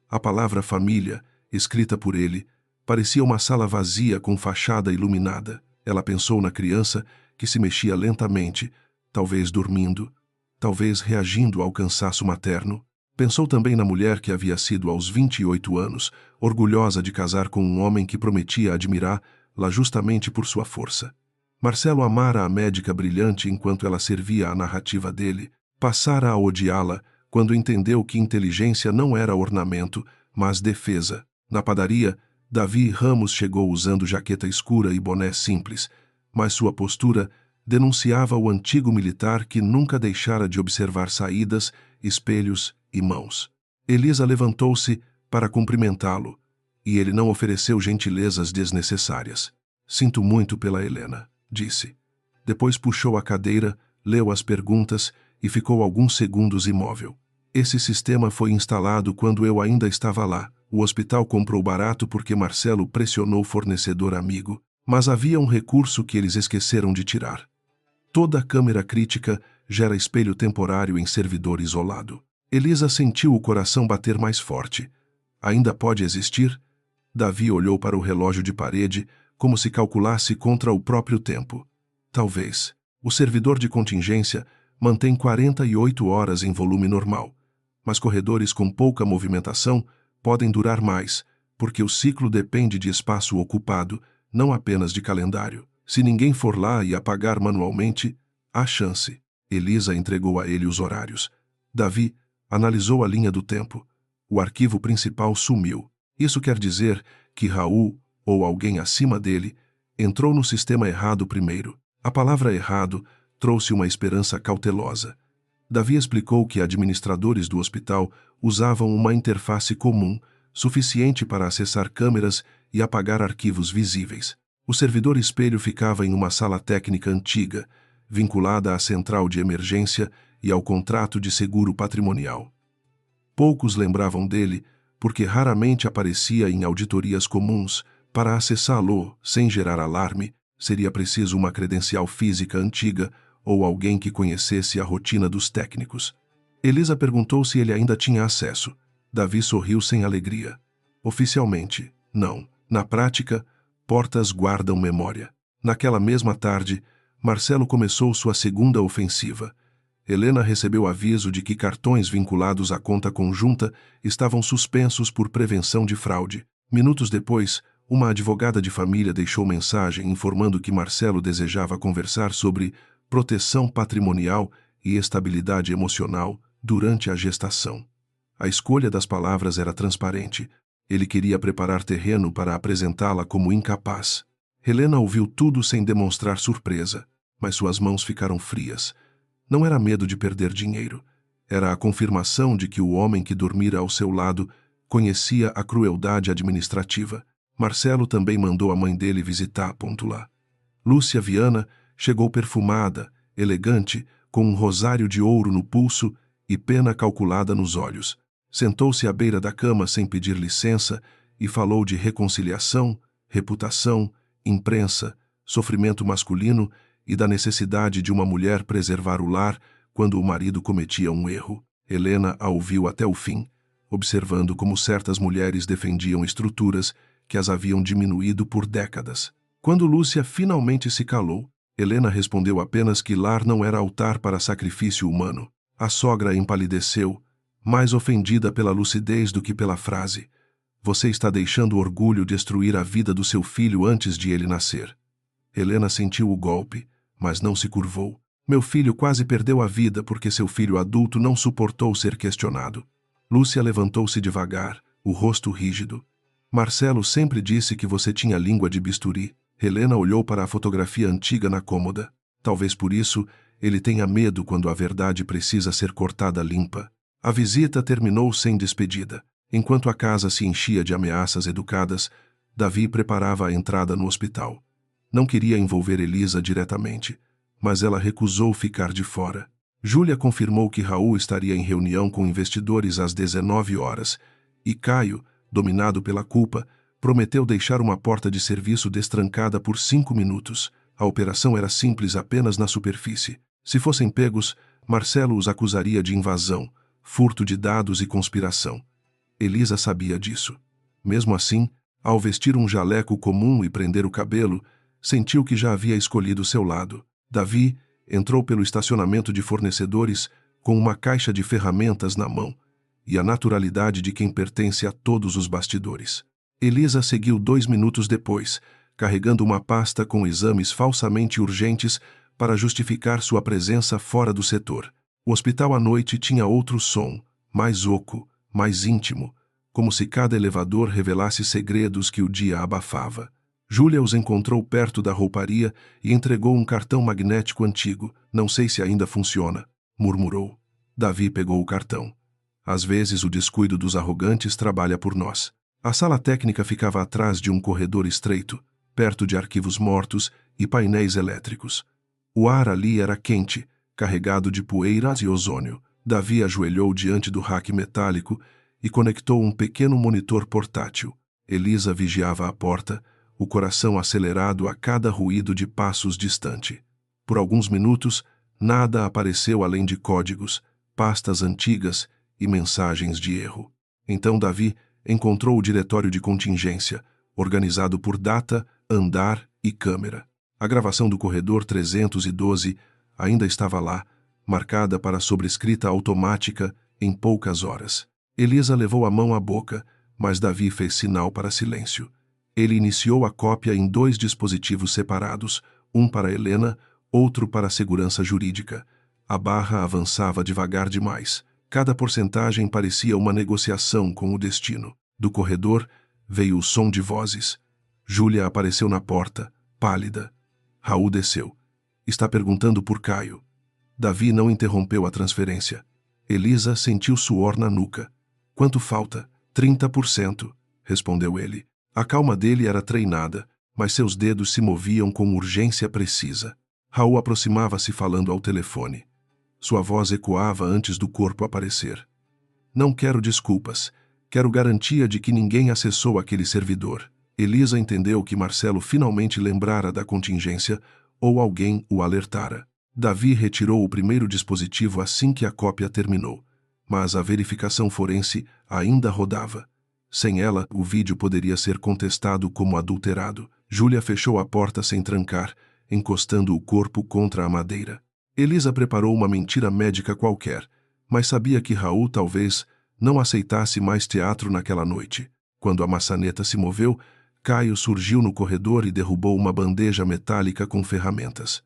A palavra família, escrita por ele, parecia uma sala vazia com fachada iluminada. Ela pensou na criança que se mexia lentamente, talvez dormindo, talvez reagindo ao cansaço materno. Pensou também na mulher que havia sido aos 28 anos, orgulhosa de casar com um homem que prometia admirá-la justamente por sua força. Marcelo amara a médica brilhante enquanto ela servia a narrativa dele, passara a odiá-la quando entendeu que inteligência não era ornamento, mas defesa. Na padaria, Davi Ramos chegou usando jaqueta escura e boné simples, mas sua postura denunciava o antigo militar que nunca deixara de observar saídas, espelhos e mãos. Elisa levantou-se para cumprimentá-lo, e ele não ofereceu gentilezas desnecessárias. Sinto muito pela Helena, disse. Depois puxou a cadeira, leu as perguntas e ficou alguns segundos imóvel. Esse sistema foi instalado quando eu ainda estava lá. O hospital comprou barato porque Marcelo pressionou o fornecedor amigo, mas havia um recurso que eles esqueceram de tirar. Toda câmera crítica gera espelho temporário em servidor isolado. Elisa sentiu o coração bater mais forte. Ainda pode existir? Davi olhou para o relógio de parede, como se calculasse contra o próprio tempo. Talvez. O servidor de contingência mantém 48 horas em volume normal, mas corredores com pouca movimentação podem durar mais, porque o ciclo depende de espaço ocupado, não apenas de calendário. Se ninguém for lá e apagar manualmente, há chance. Elisa entregou a ele os horários. Davi analisou a linha do tempo. O arquivo principal sumiu. Isso quer dizer que Raul, ou alguém acima dele, entrou no sistema errado primeiro. A palavra errado trouxe uma esperança cautelosa. Davi explicou que administradores do hospital usavam uma interface comum, suficiente para acessar câmeras e apagar arquivos visíveis. O servidor espelho ficava em uma sala técnica antiga, vinculada à central de emergência e ao contrato de seguro patrimonial. Poucos lembravam dele, porque raramente aparecia em auditorias comuns. Para acessá-lo sem gerar alarme, seria preciso uma credencial física antiga ou alguém que conhecesse a rotina dos técnicos. Elisa perguntou se ele ainda tinha acesso. Davi sorriu sem alegria. Oficialmente, não. Na prática, portas guardam memória. Naquela mesma tarde, Marcelo começou sua segunda ofensiva. Helena recebeu aviso de que cartões vinculados à conta conjunta estavam suspensos por prevenção de fraude. Minutos depois, uma advogada de família deixou mensagem informando que Marcelo desejava conversar sobre proteção patrimonial e estabilidade emocional durante a gestação. A escolha das palavras era transparente. Ele queria preparar terreno para apresentá-la como incapaz. Helena ouviu tudo sem demonstrar surpresa, mas suas mãos ficaram frias. Não era medo de perder dinheiro. Era a confirmação de que o homem que dormira ao seu lado conhecia a crueldade administrativa. Marcelo também mandou a mãe dele visitar. Lá. Lúcia Viana chegou perfumada, elegante, com um rosário de ouro no pulso e pena calculada nos olhos. Sentou-se à beira da cama sem pedir licença e falou de reconciliação, reputação, imprensa, sofrimento masculino e da necessidade de uma mulher preservar o lar quando o marido cometia um erro. Helena a ouviu até o fim, observando como certas mulheres defendiam estruturas que as haviam diminuído por décadas. Quando Lúcia finalmente se calou, Helena respondeu apenas que lar não era altar para sacrifício humano. A sogra empalideceu, mais ofendida pela lucidez do que pela frase. Você está deixando o orgulho destruir a vida do seu filho antes de ele nascer. Helena sentiu o golpe, mas não se curvou. Meu filho quase perdeu a vida porque seu filho adulto não suportou ser questionado. Lúcia levantou-se devagar, o rosto rígido. Marcelo sempre disse que você tinha língua de bisturi. Helena olhou para a fotografia antiga na cômoda. Talvez por isso ele tenha medo quando a verdade precisa ser cortada limpa. A visita terminou sem despedida. Enquanto a casa se enchia de ameaças educadas, Davi preparava a entrada no hospital. Não queria envolver Elisa diretamente, mas ela recusou ficar de fora. Júlia confirmou que Raul estaria em reunião com investidores às 19 horas, e Caio, dominado pela culpa, prometeu deixar uma porta de serviço destrancada por 5 minutos. A operação era simples apenas na superfície. Se fossem pegos, Marcelo os acusaria de invasão, furto de dados e conspiração. Elisa sabia disso. Mesmo assim, ao vestir um jaleco comum e prender o cabelo, sentiu que já havia escolhido seu lado. Davi entrou pelo estacionamento de fornecedores com uma caixa de ferramentas na mão e a naturalidade de quem pertence a todos os bastidores. Elisa seguiu 2 minutos depois, carregando uma pasta com exames falsamente urgentes para justificar sua presença fora do setor. O hospital à noite tinha outro som, mais oco, mais íntimo, como se cada elevador revelasse segredos que o dia abafava. Júlia os encontrou perto da rouparia e entregou um cartão magnético antigo. Não sei se ainda funciona, murmurou. Davi pegou o cartão. Às vezes o descuido dos arrogantes trabalha por nós. A sala técnica ficava atrás de um corredor estreito, perto de arquivos mortos e painéis elétricos. O ar ali era quente, carregado de poeiras e ozônio. Davi ajoelhou diante do rack metálico e conectou um pequeno monitor portátil. Elisa vigiava a porta, o coração acelerado a cada ruído de passos distante. Por alguns minutos, nada apareceu além de códigos, pastas antigas e mensagens de erro. Então Davi encontrou o diretório de contingência, organizado por data, andar e câmera. A gravação do corredor 312 ainda estava lá, marcada para sobrescrita automática em poucas horas. Elisa levou a mão à boca, mas Davi fez sinal para silêncio. Ele iniciou a cópia em 2 dispositivos separados, um para Helena, outro para a segurança jurídica. A barra avançava devagar demais. Cada porcentagem parecia uma negociação com o destino. Do corredor veio o som de vozes. Júlia apareceu na porta, pálida. Raul desceu. Está perguntando por Caio. Davi não interrompeu a transferência. Elisa sentiu suor na nuca. Quanto falta? 30%, respondeu ele. A calma dele era treinada, mas seus dedos se moviam com urgência precisa. Raul aproximava-se falando ao telefone. Sua voz ecoava antes do corpo aparecer. Não quero desculpas. Quero garantia de que ninguém acessou aquele servidor. Elisa entendeu que Marcelo finalmente lembrara da contingência ou alguém o alertara. Davi retirou o primeiro dispositivo assim que a cópia terminou, mas a verificação forense ainda rodava. Sem ela, o vídeo poderia ser contestado como adulterado. Júlia fechou a porta sem trancar, encostando o corpo contra a madeira. Elisa preparou uma mentira médica qualquer, mas sabia que Raul talvez não aceitasse mais teatro naquela noite. Quando a maçaneta se moveu, Caio surgiu no corredor e derrubou uma bandeja metálica com ferramentas.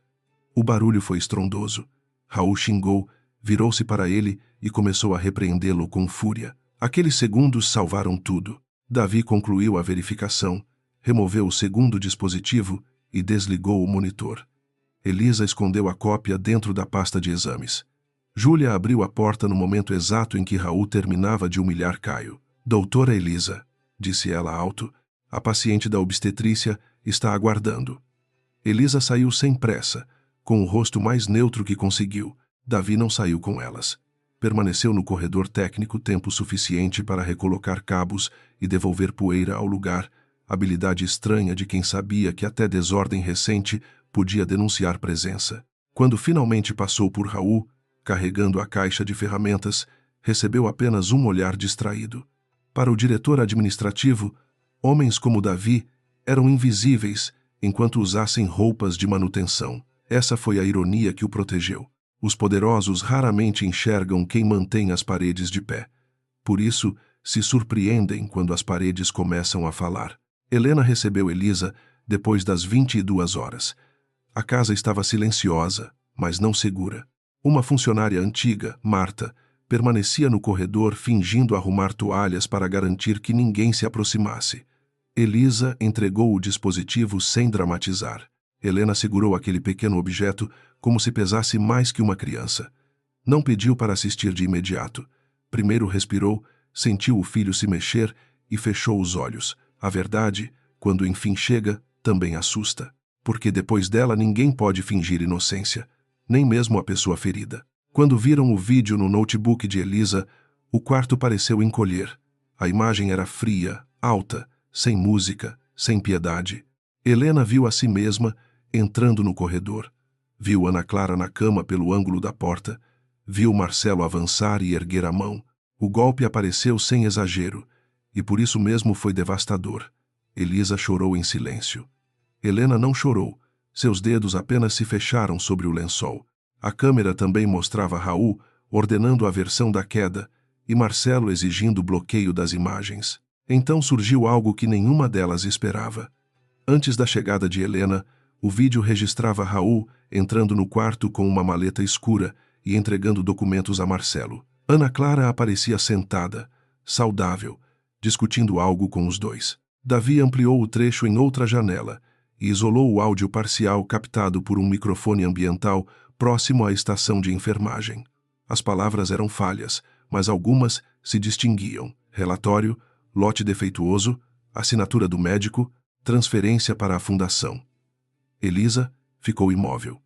O barulho foi estrondoso. Raul xingou, virou-se para ele e começou a repreendê-lo com fúria. Aqueles segundos salvaram tudo. Davi concluiu a verificação, removeu o segundo dispositivo e desligou o monitor. Elisa escondeu a cópia dentro da pasta de exames. Júlia abriu a porta no momento exato em que Raul terminava de humilhar Caio. Doutora Elisa, disse ela alto, a paciente da obstetrícia está aguardando. Elisa saiu sem pressa, com o rosto mais neutro que conseguiu. Davi não saiu com elas. Permaneceu no corredor técnico tempo suficiente para recolocar cabos e devolver poeira ao lugar, habilidade estranha de quem sabia que até desordem recente podia denunciar presença. Quando finalmente passou por Raul, carregando a caixa de ferramentas, recebeu apenas um olhar distraído. Para o diretor administrativo, homens como Davi eram invisíveis enquanto usassem roupas de manutenção. Essa foi a ironia que o protegeu. Os poderosos raramente enxergam quem mantém as paredes de pé. Por isso, se surpreendem quando as paredes começam a falar. Helena recebeu Elisa depois das 22 horas. A casa estava silenciosa, mas não segura. Uma funcionária antiga, Marta, permanecia no corredor fingindo arrumar toalhas para garantir que ninguém se aproximasse. Elisa entregou o dispositivo sem dramatizar. Helena segurou aquele pequeno objeto como se pesasse mais que uma criança. Não pediu para assistir de imediato. Primeiro respirou, sentiu o filho se mexer e fechou os olhos. A verdade, quando enfim chega, também assusta. Porque depois dela ninguém pode fingir inocência, nem mesmo a pessoa ferida. Quando viram o vídeo no notebook de Elisa, o quarto pareceu encolher. A imagem era fria, alta, sem música, sem piedade. Helena viu a si mesma entrando no corredor. Viu Ana Clara na cama pelo ângulo da porta. Viu Marcelo avançar e erguer a mão. O golpe apareceu sem exagero, e por isso mesmo foi devastador. Elisa chorou em silêncio. Helena não chorou. Seus dedos apenas se fecharam sobre o lençol. A câmera também mostrava Raul ordenando a versão da queda e Marcelo exigindo o bloqueio das imagens. Então surgiu algo que nenhuma delas esperava. Antes da chegada de Helena, o vídeo registrava Raul entrando no quarto com uma maleta escura e entregando documentos a Marcelo. Ana Clara aparecia sentada, saudável, discutindo algo com os dois. Davi ampliou o trecho em outra janela e isolou o áudio parcial captado por um microfone ambiental próximo à estação de enfermagem. As palavras eram falhas, mas algumas se distinguiam. Relatório, lote defeituoso, assinatura do médico, transferência para a fundação. Elisa ficou imóvel.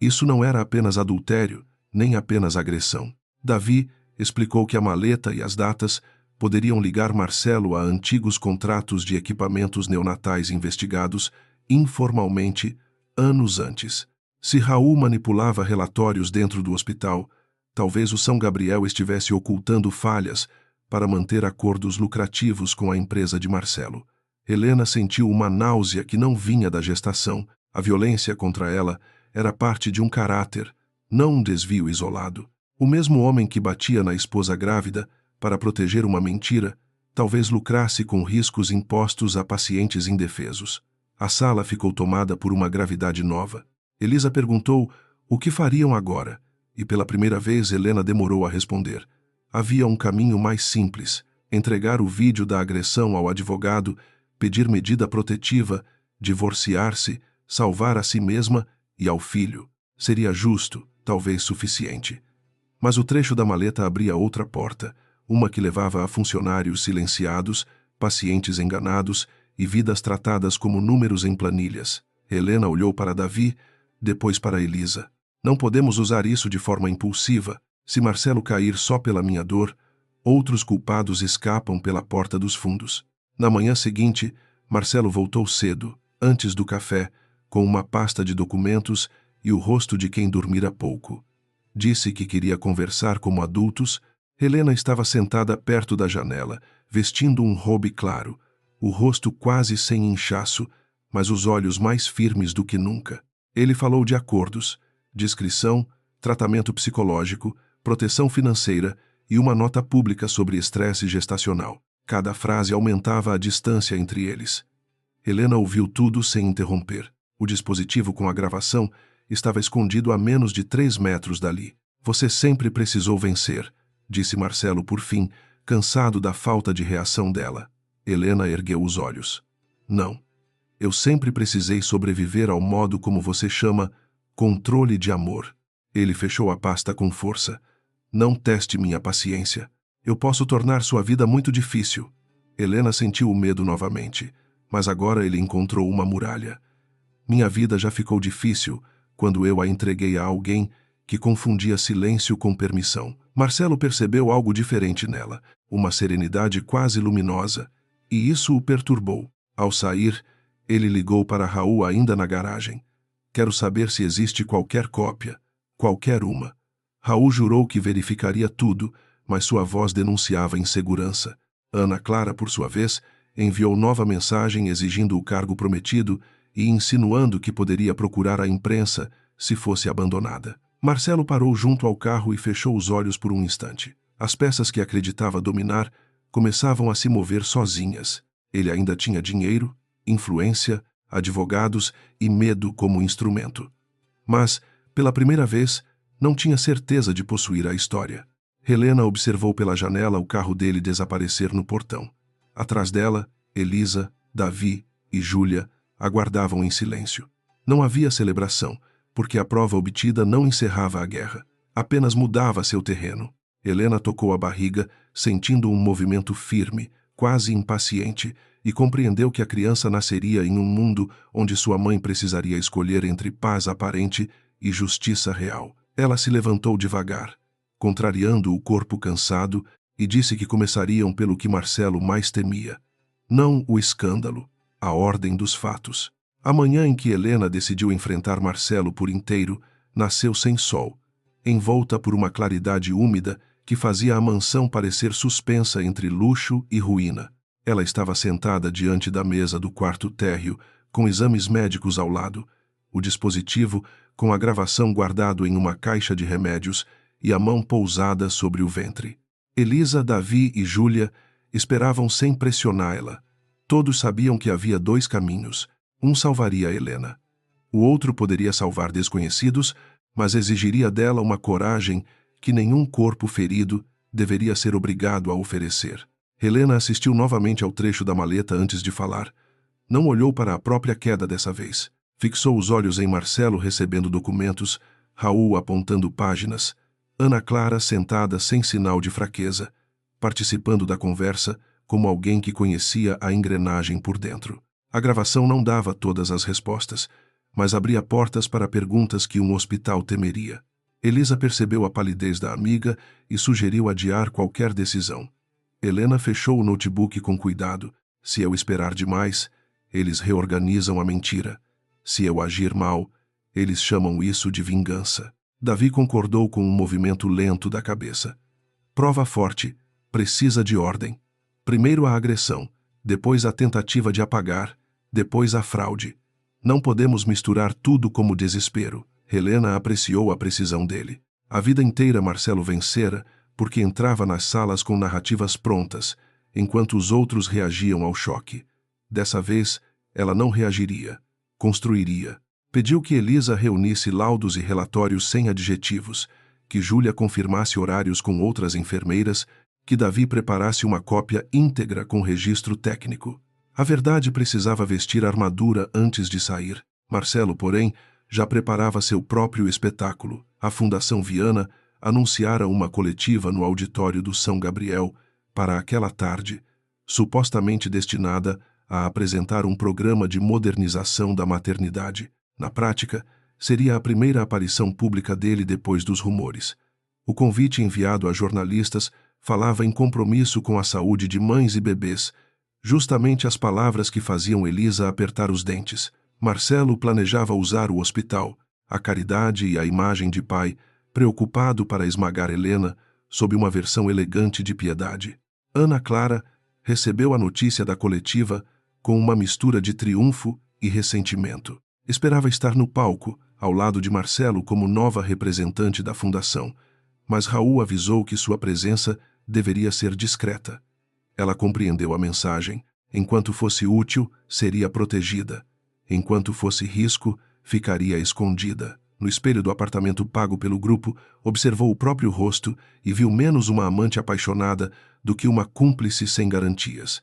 Isso não era apenas adultério, nem apenas agressão. Davi explicou que a maleta e as datas poderiam ligar Marcelo a antigos contratos de equipamentos neonatais investigados informalmente anos antes. Se Raul manipulava relatórios dentro do hospital, talvez o São Gabriel estivesse ocultando falhas para manter acordos lucrativos com a empresa de Marcelo. Helena sentiu uma náusea que não vinha da gestação. A violência contra ela era parte de um caráter, não um desvio isolado. O mesmo homem que batia na esposa grávida para proteger uma mentira, talvez lucrasse com riscos impostos a pacientes indefesos. A sala ficou tomada por uma gravidade nova. Elisa perguntou o que fariam agora, e pela primeira vez Helena demorou a responder. Havia um caminho mais simples: entregar o vídeo da agressão ao advogado, pedir medida protetiva, divorciar-se, salvar a si mesma e ao filho. Seria justo, talvez suficiente. Mas o trecho da maleta abria outra porta, uma que levava a funcionários silenciados, pacientes enganados e vidas tratadas como números em planilhas. Helena olhou para Davi, depois para Elisa. Não podemos usar isso de forma impulsiva. Se Marcelo cair só pela minha dor, outros culpados escapam pela porta dos fundos. Na manhã seguinte, Marcelo voltou cedo, antes do café, com uma pasta de documentos e o rosto de quem dormira pouco. Disse que queria conversar como adultos. Helena estava sentada perto da janela, vestindo um robe claro, o rosto quase sem inchaço, mas os olhos mais firmes do que nunca. Ele falou de acordos, discrição, tratamento psicológico, proteção financeira e uma nota pública sobre estresse gestacional. Cada frase aumentava a distância entre eles. Helena ouviu tudo sem interromper. O dispositivo com a gravação estava escondido a menos de 3 metros dali. Você sempre precisou vencer, disse Marcelo por fim, cansado da falta de reação dela. Helena ergueu os olhos. Não. Eu sempre precisei sobreviver ao modo como você chama controle de amor. Ele fechou a pasta com força. Não teste minha paciência. Eu posso tornar sua vida muito difícil. Helena sentiu o medo novamente, mas agora ele encontrou uma muralha. Minha vida já ficou difícil quando eu a entreguei a alguém que confundia silêncio com permissão. Marcelo percebeu algo diferente nela, uma serenidade quase luminosa, e isso o perturbou. Ao sair, ele ligou para Raul ainda na garagem. Quero saber se existe qualquer cópia, qualquer uma. Raul jurou que verificaria tudo, mas sua voz denunciava insegurança. Ana Clara, por sua vez, enviou nova mensagem exigindo o cargo prometido e insinuando que poderia procurar a imprensa se fosse abandonada. Marcelo parou junto ao carro e fechou os olhos por um instante. As peças que acreditava dominar começavam a se mover sozinhas. Ele ainda tinha dinheiro, influência, advogados e medo como instrumento. Mas, pela primeira vez, não tinha certeza de possuir a história. Helena observou pela janela o carro dele desaparecer no portão. Atrás dela, Elisa, Davi e Júlia aguardavam em silêncio. Não havia celebração, porque a prova obtida não encerrava a guerra, apenas mudava seu terreno. Helena tocou a barriga, sentindo um movimento firme, quase impaciente, e compreendeu que a criança nasceria em um mundo onde sua mãe precisaria escolher entre paz aparente e justiça real. Ela se levantou devagar, contrariando o corpo cansado, e disse que começariam pelo que Marcelo mais temia. Não o escândalo, a ordem dos fatos. A manhã em que Helena decidiu enfrentar Marcelo por inteiro, nasceu sem sol, envolta por uma claridade úmida que fazia a mansão parecer suspensa entre luxo e ruína. Ela estava sentada diante da mesa do quarto térreo, com exames médicos ao lado, o dispositivo com a gravação guardado em uma caixa de remédios e a mão pousada sobre o ventre. Elisa, Davi e Júlia esperavam sem pressioná-la. Todos sabiam que havia dois caminhos. Um salvaria Helena. O outro poderia salvar desconhecidos, mas exigiria dela uma coragem que nenhum corpo ferido deveria ser obrigado a oferecer. Helena assistiu novamente ao trecho da maleta antes de falar. Não olhou para a própria queda dessa vez. Fixou os olhos em Marcelo recebendo documentos, Raul apontando páginas, Ana Clara sentada sem sinal de fraqueza, participando da conversa como alguém que conhecia a engrenagem por dentro. A gravação não dava todas as respostas, mas abria portas para perguntas que um hospital temeria. Elisa percebeu a palidez da amiga e sugeriu adiar qualquer decisão. Helena fechou o notebook com cuidado. Se eu esperar demais, eles reorganizam a mentira. Se eu agir mal, eles chamam isso de vingança. Davi concordou com um movimento lento da cabeça. Prova forte, precisa de ordem. Primeiro a agressão, depois a tentativa de apagar, depois a fraude. Não podemos misturar tudo como desespero. Helena apreciou a precisão dele. A vida inteira Marcelo vencera porque entrava nas salas com narrativas prontas, enquanto os outros reagiam ao choque. Dessa vez, ela não reagiria, construiria. Pediu que Elisa reunisse laudos e relatórios sem adjetivos, que Júlia confirmasse horários com outras enfermeiras, que Davi preparasse uma cópia íntegra com registro técnico. A verdade precisava vestir armadura antes de sair. Marcelo, porém, já preparava seu próprio espetáculo. A Fundação Viana anunciara uma coletiva no auditório do São Gabriel para aquela tarde, supostamente destinada a apresentar um programa de modernização da maternidade. Na prática, seria a primeira aparição pública dele depois dos rumores. O convite enviado a jornalistas falava em compromisso com a saúde de mães e bebês, justamente as palavras que faziam Elisa apertar os dentes. Marcelo planejava usar o hospital, a caridade e a imagem de pai, preocupado para esmagar Helena sob uma versão elegante de piedade. Ana Clara recebeu a notícia da coletiva com uma mistura de triunfo e ressentimento. Esperava estar no palco, ao lado de Marcelo como nova representante da fundação, mas Raul avisou que sua presença deveria ser discreta. Ela compreendeu a mensagem. Enquanto fosse útil, seria protegida. Enquanto fosse risco, ficaria escondida. No espelho do apartamento pago pelo grupo, observou o próprio rosto e viu menos uma amante apaixonada do que uma cúmplice sem garantias.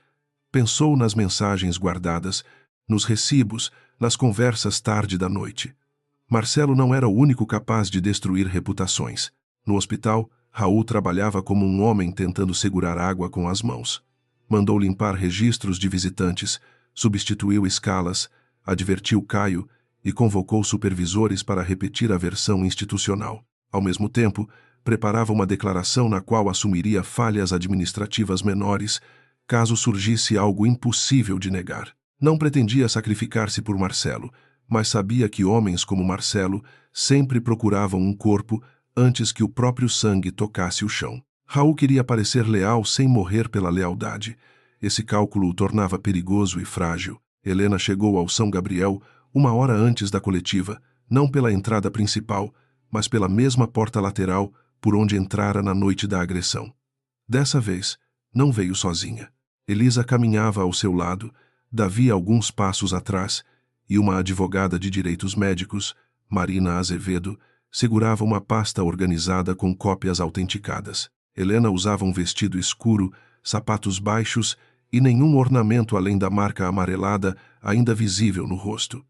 Pensou nas mensagens guardadas, nos recibos, nas conversas tarde da noite. Marcelo não era o único capaz de destruir reputações. No hospital, Raul trabalhava como um homem tentando segurar água com as mãos. Mandou limpar registros de visitantes, substituiu escalas, advertiu Caio e convocou supervisores para repetir a versão institucional. Ao mesmo tempo, preparava uma declaração na qual assumiria falhas administrativas menores, caso surgisse algo impossível de negar. Não pretendia sacrificar-se por Marcelo, mas sabia que homens como Marcelo sempre procuravam um corpo antes que o próprio sangue tocasse o chão. Raul queria parecer leal sem morrer pela lealdade. Esse cálculo o tornava perigoso e frágil. Helena chegou ao São Gabriel 1 hora antes da coletiva, não pela entrada principal, mas pela mesma porta lateral por onde entrara na noite da agressão. Dessa vez, não veio sozinha. Elisa caminhava ao seu lado, Davi alguns passos atrás, e uma advogada de direitos médicos, Marina Azevedo, segurava uma pasta organizada com cópias autenticadas. Helena usava um vestido escuro, sapatos baixos e nenhum ornamento além da marca amarelada ainda visível no rosto.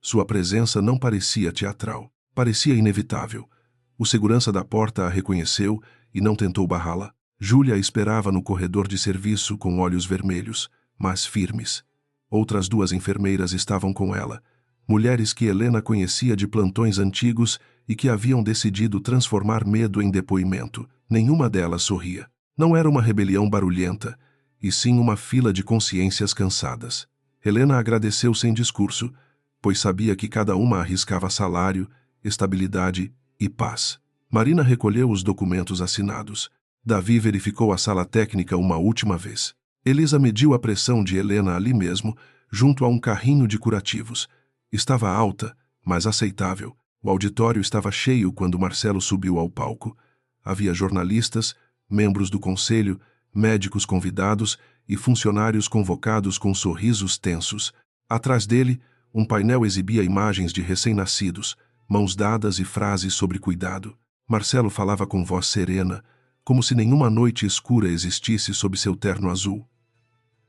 Sua presença não parecia teatral, parecia inevitável. O segurança da porta a reconheceu e não tentou barrá-la. Júlia esperava no corredor de serviço com olhos vermelhos, mas firmes. Outras 2 enfermeiras estavam com ela, mulheres que Helena conhecia de plantões antigos e que haviam decidido transformar medo em depoimento. Nenhuma delas sorria. Não era uma rebelião barulhenta, e sim uma fila de consciências cansadas. Helena agradeceu sem discurso, pois sabia que cada uma arriscava salário, estabilidade e paz. Marina recolheu os documentos assinados. Davi verificou a sala técnica uma última vez. Elisa mediu a pressão de Helena ali mesmo, junto a um carrinho de curativos. Estava alta, mas aceitável. O auditório estava cheio quando Marcelo subiu ao palco. Havia jornalistas, membros do conselho, médicos convidados e funcionários convocados com sorrisos tensos. Atrás dele, um painel exibia imagens de recém-nascidos, mãos dadas e frases sobre cuidado. Marcelo falava com voz serena, como se nenhuma noite escura existisse sob seu terno azul.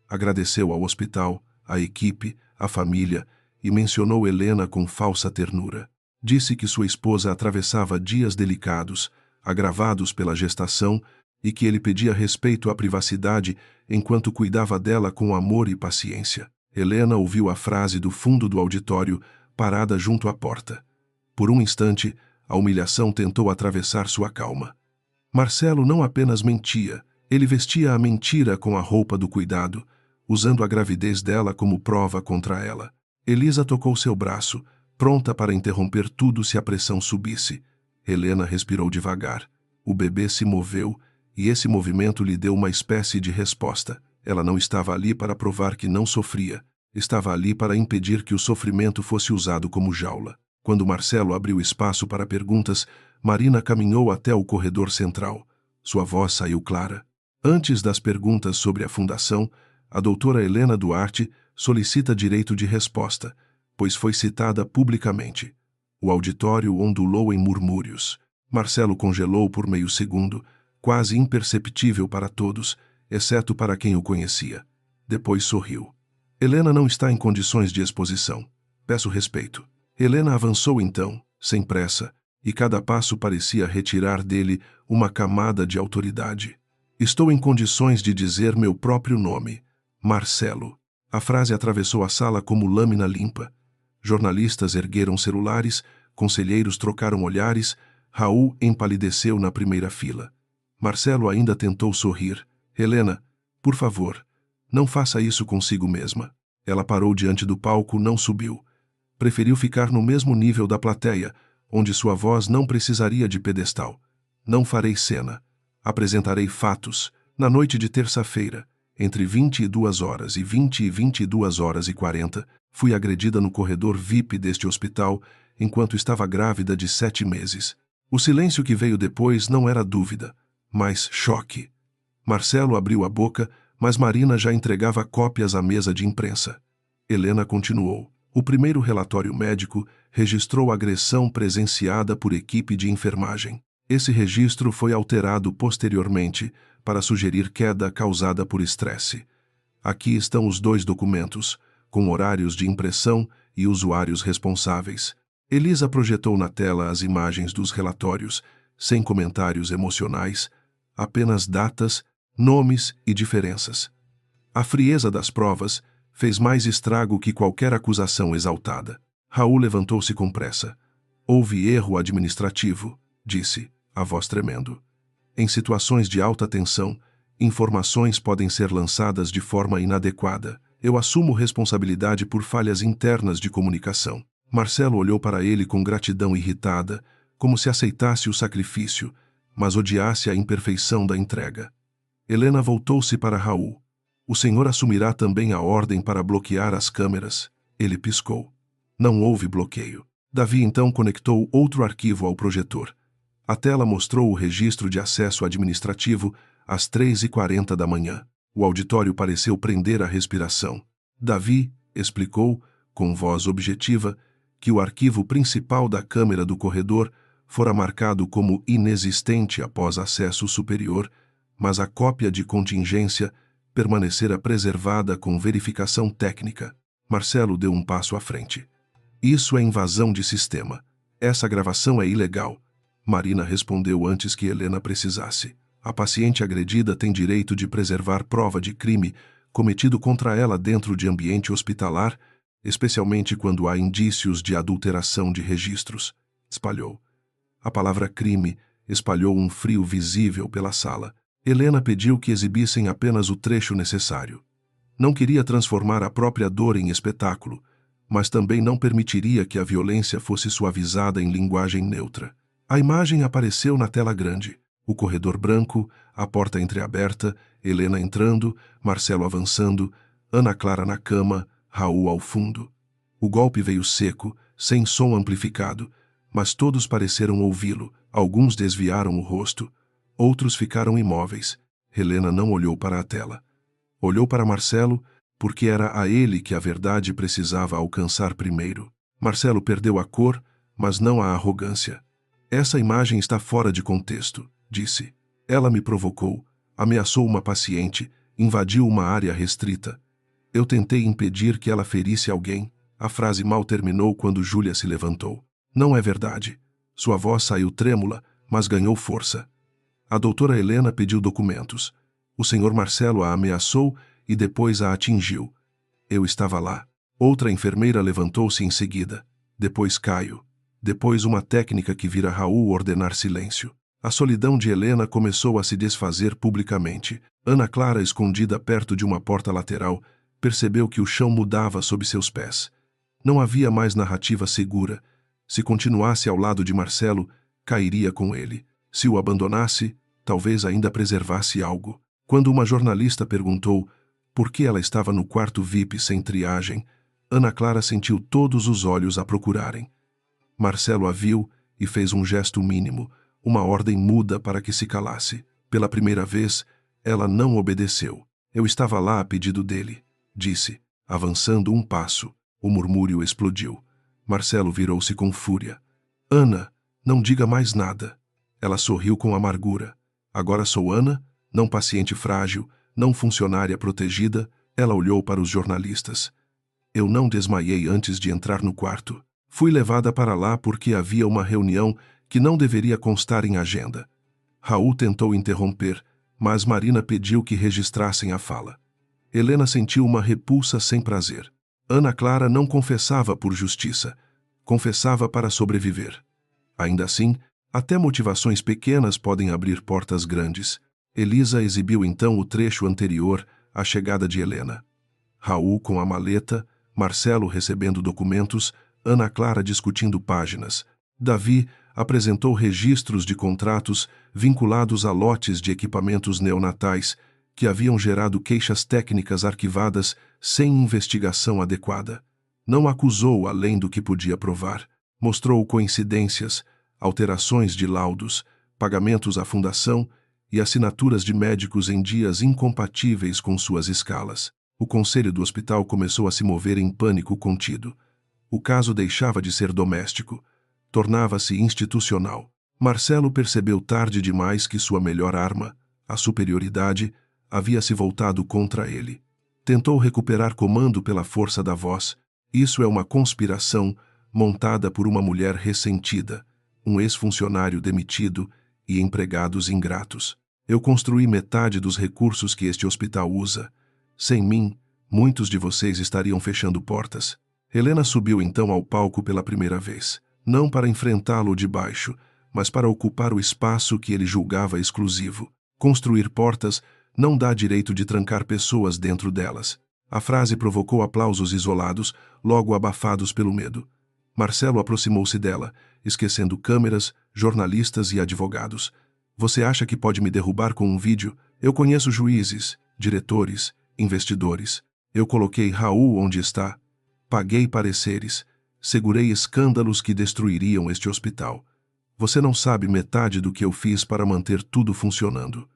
Agradeceu ao hospital, à equipe, à família e mencionou Helena com falsa ternura. Disse que sua esposa atravessava dias delicados, agravados pela gestação, e que ele pedia respeito à privacidade enquanto cuidava dela com amor e paciência. Helena ouviu a frase do fundo do auditório, parada junto à porta. Por um instante, a humilhação tentou atravessar sua calma. Marcelo não apenas mentia, ele vestia a mentira com a roupa do cuidado, usando a gravidez dela como prova contra ela. Elisa tocou seu braço, pronta para interromper tudo se a pressão subisse. Helena respirou devagar. O bebê se moveu, e esse movimento lhe deu uma espécie de resposta. Ela não estava ali para provar que não sofria. Estava ali para impedir que o sofrimento fosse usado como jaula. Quando Marcelo abriu espaço para perguntas, Marina caminhou até o corredor central. Sua voz saiu clara. Antes das perguntas sobre a fundação, a doutora Helena Duarte solicita direito de resposta, pois foi citada publicamente. O auditório ondulou em murmúrios. Marcelo congelou por meio segundo, quase imperceptível para todos, exceto para quem o conhecia. Depois sorriu. Helena não está em condições de exposição. Peço respeito. Helena avançou então, sem pressa, e cada passo parecia retirar dele uma camada de autoridade. Estou em condições de dizer meu próprio nome, Marcelo. A frase atravessou a sala como lâmina limpa. Jornalistas ergueram celulares, conselheiros trocaram olhares, Raul empalideceu na primeira fila. Marcelo ainda tentou sorrir. Helena, por favor, não faça isso consigo mesma. Ela parou diante do palco, não subiu. Preferiu ficar no mesmo nível da plateia, onde sua voz não precisaria de pedestal. Não farei cena. Apresentarei fatos. Na noite de terça-feira, entre 22 horas e 22 horas e 40, fui agredida no corredor VIP deste hospital enquanto estava grávida de 7 meses. O silêncio que veio depois não era dúvida, mas choque. Marcelo abriu a boca, mas Marina já entregava cópias à mesa de imprensa. Helena continuou. O primeiro relatório médico registrou agressão presenciada por equipe de enfermagem. Esse registro foi alterado posteriormente para sugerir queda causada por estresse. Aqui estão os 2 documentos, com horários de impressão e usuários responsáveis. Elisa projetou na tela as imagens dos relatórios, sem comentários emocionais, apenas datas, nomes e diferenças. A frieza das provas fez mais estrago que qualquer acusação exaltada. Raul levantou-se com pressa. Houve erro administrativo, disse, a voz tremendo. Em situações de alta tensão, informações podem ser lançadas de forma inadequada. Eu assumo responsabilidade por falhas internas de comunicação. Marcelo olhou para ele com gratidão irritada, como se aceitasse o sacrifício, mas odiasse a imperfeição da entrega. Helena voltou-se para Raul. O senhor assumirá também a ordem para bloquear as câmeras? Ele piscou. Não houve bloqueio. Davi então conectou outro arquivo ao projetor. A tela mostrou o registro de acesso administrativo às 3h40 da manhã. O auditório pareceu prender a respiração. Davi explicou, com voz objetiva, que o arquivo principal da câmera do corredor fora marcado como inexistente após acesso superior, mas a cópia de contingência permanecera preservada com verificação técnica. Marcelo deu um passo à frente. Isso é invasão de sistema. Essa gravação é ilegal. Marina respondeu antes que Helena precisasse. A paciente agredida tem direito de preservar prova de crime cometido contra ela dentro de ambiente hospitalar, especialmente quando há indícios de adulteração de registros. Espalhou. A palavra crime espalhou um frio visível pela sala. Helena pediu que exibissem apenas o trecho necessário. Não queria transformar a própria dor em espetáculo, mas também não permitiria que a violência fosse suavizada em linguagem neutra. A imagem apareceu na tela grande. O corredor branco, a porta entreaberta, Helena entrando, Marcelo avançando, Ana Clara na cama, Raul ao fundo. O golpe veio seco, sem som amplificado, mas todos pareceram ouvi-lo. Alguns desviaram o rosto, outros ficaram imóveis. Helena não olhou para a tela. Olhou para Marcelo, porque era a ele que a verdade precisava alcançar primeiro. Marcelo perdeu a cor, mas não a arrogância. Essa imagem está fora de contexto, disse. Ela me provocou, ameaçou uma paciente, invadiu uma área restrita. Eu tentei impedir que ela ferisse alguém. A frase mal terminou quando Júlia se levantou. Não é verdade. Sua voz saiu trêmula, mas ganhou força. A doutora Helena pediu documentos. O senhor Marcelo a ameaçou e depois a atingiu. Eu estava lá. Outra enfermeira levantou-se em seguida. Depois Caio. Depois uma técnica que vira Raul ordenar silêncio. A solidão de Helena começou a se desfazer publicamente. Ana Clara, escondida perto de uma porta lateral, percebeu que o chão mudava sob seus pés. Não havia mais narrativa segura. Se continuasse ao lado de Marcelo, cairia com ele. Se o abandonasse, talvez ainda preservasse algo. Quando uma jornalista perguntou por que ela estava no quarto VIP sem triagem, Ana Clara sentiu todos os olhos a procurarem. Marcelo a viu e fez um gesto mínimo, uma ordem muda para que se calasse. Pela primeira vez, ela não obedeceu. Eu estava lá a pedido dele, disse, avançando um passo. O murmúrio explodiu. Marcelo virou-se com fúria. Ana, não diga mais nada. Ela sorriu com amargura. Agora sou Ana, não paciente frágil, não funcionária protegida. Ela olhou para os jornalistas. Eu não desmaiei antes de entrar no quarto. Fui levada para lá porque havia uma reunião que não deveria constar em agenda. Raul tentou interromper, mas Marina pediu que registrassem a fala. Helena sentiu uma repulsa sem prazer. Ana Clara não confessava por justiça, confessava para sobreviver. Ainda assim, até motivações pequenas podem abrir portas grandes. Elisa exibiu então o trecho anterior à chegada de Helena. Raul com a maleta, Marcelo recebendo documentos, Ana Clara discutindo páginas. Davi apresentou registros de contratos vinculados a lotes de equipamentos neonatais que haviam gerado queixas técnicas arquivadas sem investigação adequada. Não acusou além do que podia provar. Mostrou coincidências, alterações de laudos, pagamentos à fundação e assinaturas de médicos em dias incompatíveis com suas escalas. O conselho do hospital começou a se mover em pânico contido. O caso deixava de ser doméstico, tornava-se institucional. Marcelo percebeu tarde demais que sua melhor arma, a superioridade, havia se voltado contra ele. Tentou recuperar comando pela força da voz. Isso é uma conspiração montada por uma mulher ressentida, um ex-funcionário demitido e empregados ingratos. Eu construí metade dos recursos que este hospital usa. Sem mim, muitos de vocês estariam fechando portas. Helena subiu então ao palco pela primeira vez, não para enfrentá-lo de baixo, mas para ocupar o espaço que ele julgava exclusivo. Construir portas não dá direito de trancar pessoas dentro delas. A frase provocou aplausos isolados, logo abafados pelo medo. Marcelo aproximou-se dela, esquecendo câmeras, jornalistas e advogados. Você acha que pode me derrubar com um vídeo? Eu conheço juízes, diretores, investidores. Eu coloquei Raul onde está. Paguei pareceres. Segurei escândalos que destruiriam este hospital. Você não sabe metade do que eu fiz para manter tudo funcionando.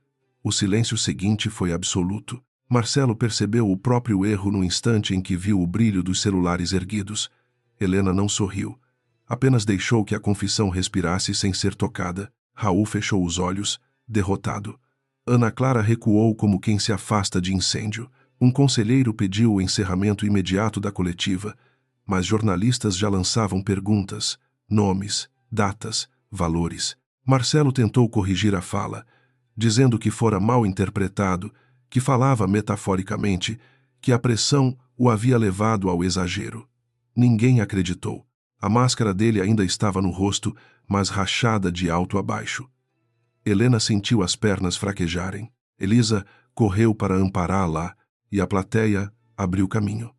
O silêncio seguinte foi absoluto. Marcelo percebeu o próprio erro no instante em que viu o brilho dos celulares erguidos. Helena não sorriu. Apenas deixou que a confissão respirasse sem ser tocada. Raul fechou os olhos, derrotado. Ana Clara recuou como quem se afasta de incêndio. Um conselheiro pediu o encerramento imediato da coletiva, mas jornalistas já lançavam perguntas, nomes, datas, valores. Marcelo tentou corrigir a fala, dizendo que fora mal interpretado, que falava metaforicamente, que a pressão o havia levado ao exagero. Ninguém acreditou. A máscara dele ainda estava no rosto, mas rachada de alto a baixo. Helena sentiu as pernas fraquejarem. Elisa correu para ampará-la e a plateia abriu caminho.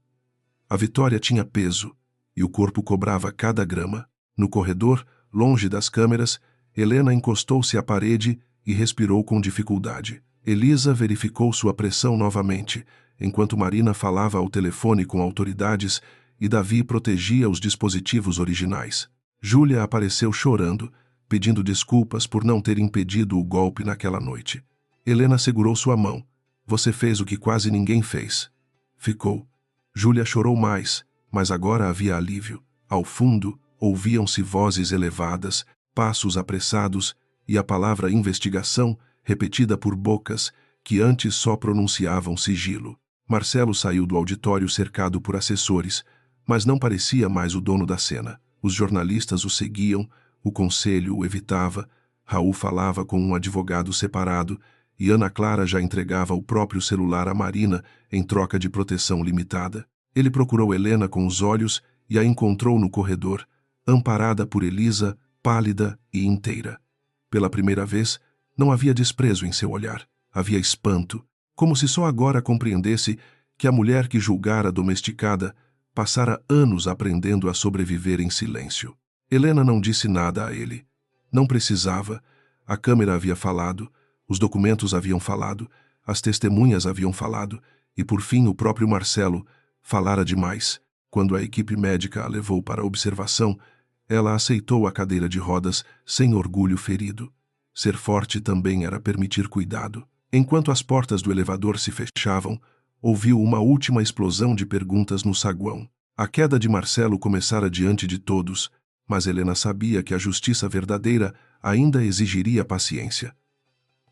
A vitória tinha peso e o corpo cobrava cada grama. No corredor, longe das câmeras, Helena encostou-se à parede e respirou com dificuldade. Elisa verificou sua pressão novamente, enquanto Marina falava ao telefone com autoridades e Davi protegia os dispositivos originais. Júlia apareceu chorando, pedindo desculpas por não ter impedido o golpe naquela noite. Helena segurou sua mão. Você fez o que quase ninguém fez. Ficou. Júlia chorou mais, mas agora havia alívio. Ao fundo, ouviam-se vozes elevadas, passos apressados e a palavra investigação repetida por bocas que antes só pronunciavam sigilo. Marcelo saiu do auditório cercado por assessores, mas não parecia mais o dono da cena. Os jornalistas o seguiam, o conselho o evitava, Raul falava com um advogado separado e Ana Clara já entregava o próprio celular a Marina em troca de proteção limitada. Ele procurou Helena com os olhos e a encontrou no corredor, amparada por Elisa, pálida e inteira. Pela primeira vez, não havia desprezo em seu olhar. Havia espanto, como se só agora compreendesse que a mulher que julgara domesticada passara anos aprendendo a sobreviver em silêncio. Helena não disse nada a ele. Não precisava. A câmera havia falado, os documentos haviam falado, as testemunhas haviam falado, e por fim o próprio Marcelo falara demais. Quando a equipe médica a levou para a observação, ela aceitou a cadeira de rodas sem orgulho ferido. Ser forte também era permitir cuidado. Enquanto as portas do elevador se fechavam, ouviu uma última explosão de perguntas no saguão. A queda de Marcelo começara diante de todos, mas Helena sabia que a justiça verdadeira ainda exigiria paciência.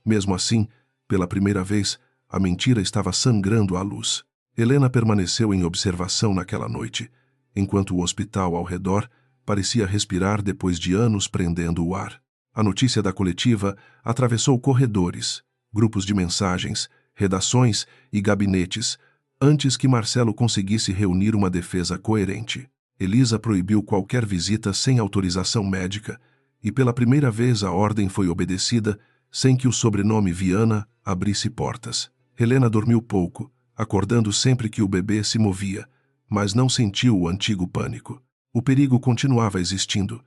Mesmo assim, pela primeira vez, a mentira estava sangrando à luz. Helena permaneceu em observação naquela noite, enquanto o hospital ao redor parecia respirar depois de anos prendendo o ar. A notícia da coletiva atravessou corredores, grupos de mensagens, redações e gabinetes, antes que Marcelo conseguisse reunir uma defesa coerente. Elisa proibiu qualquer visita sem autorização médica, e pela primeira vez a ordem foi obedecida sem que o sobrenome Viana abrisse portas. Helena dormiu pouco, acordando sempre que o bebê se movia, mas não sentiu o antigo pânico. O perigo continuava existindo,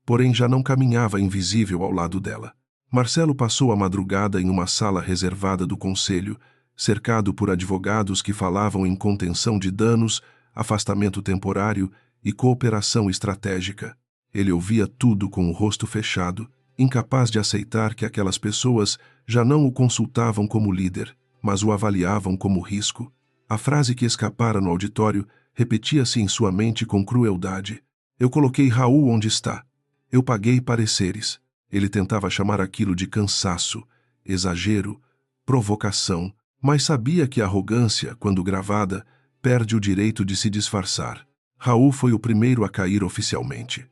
porém já não caminhava invisível ao lado dela. Marcelo passou a madrugada em uma sala reservada do conselho, cercado por advogados que falavam em contenção de danos, afastamento temporário e cooperação estratégica. Ele ouvia tudo com o rosto fechado, incapaz de aceitar que aquelas pessoas já não o consultavam como líder, mas o avaliavam como risco. A frase que escapara no auditório repetia-se em sua mente com crueldade. Eu coloquei Raul onde está. Eu paguei pareceres. Ele tentava chamar aquilo de cansaço, exagero, provocação, Mas sabia que a arrogância, quando gravada, perde o direito de se disfarçar. Raul foi o primeiro a cair oficialmente.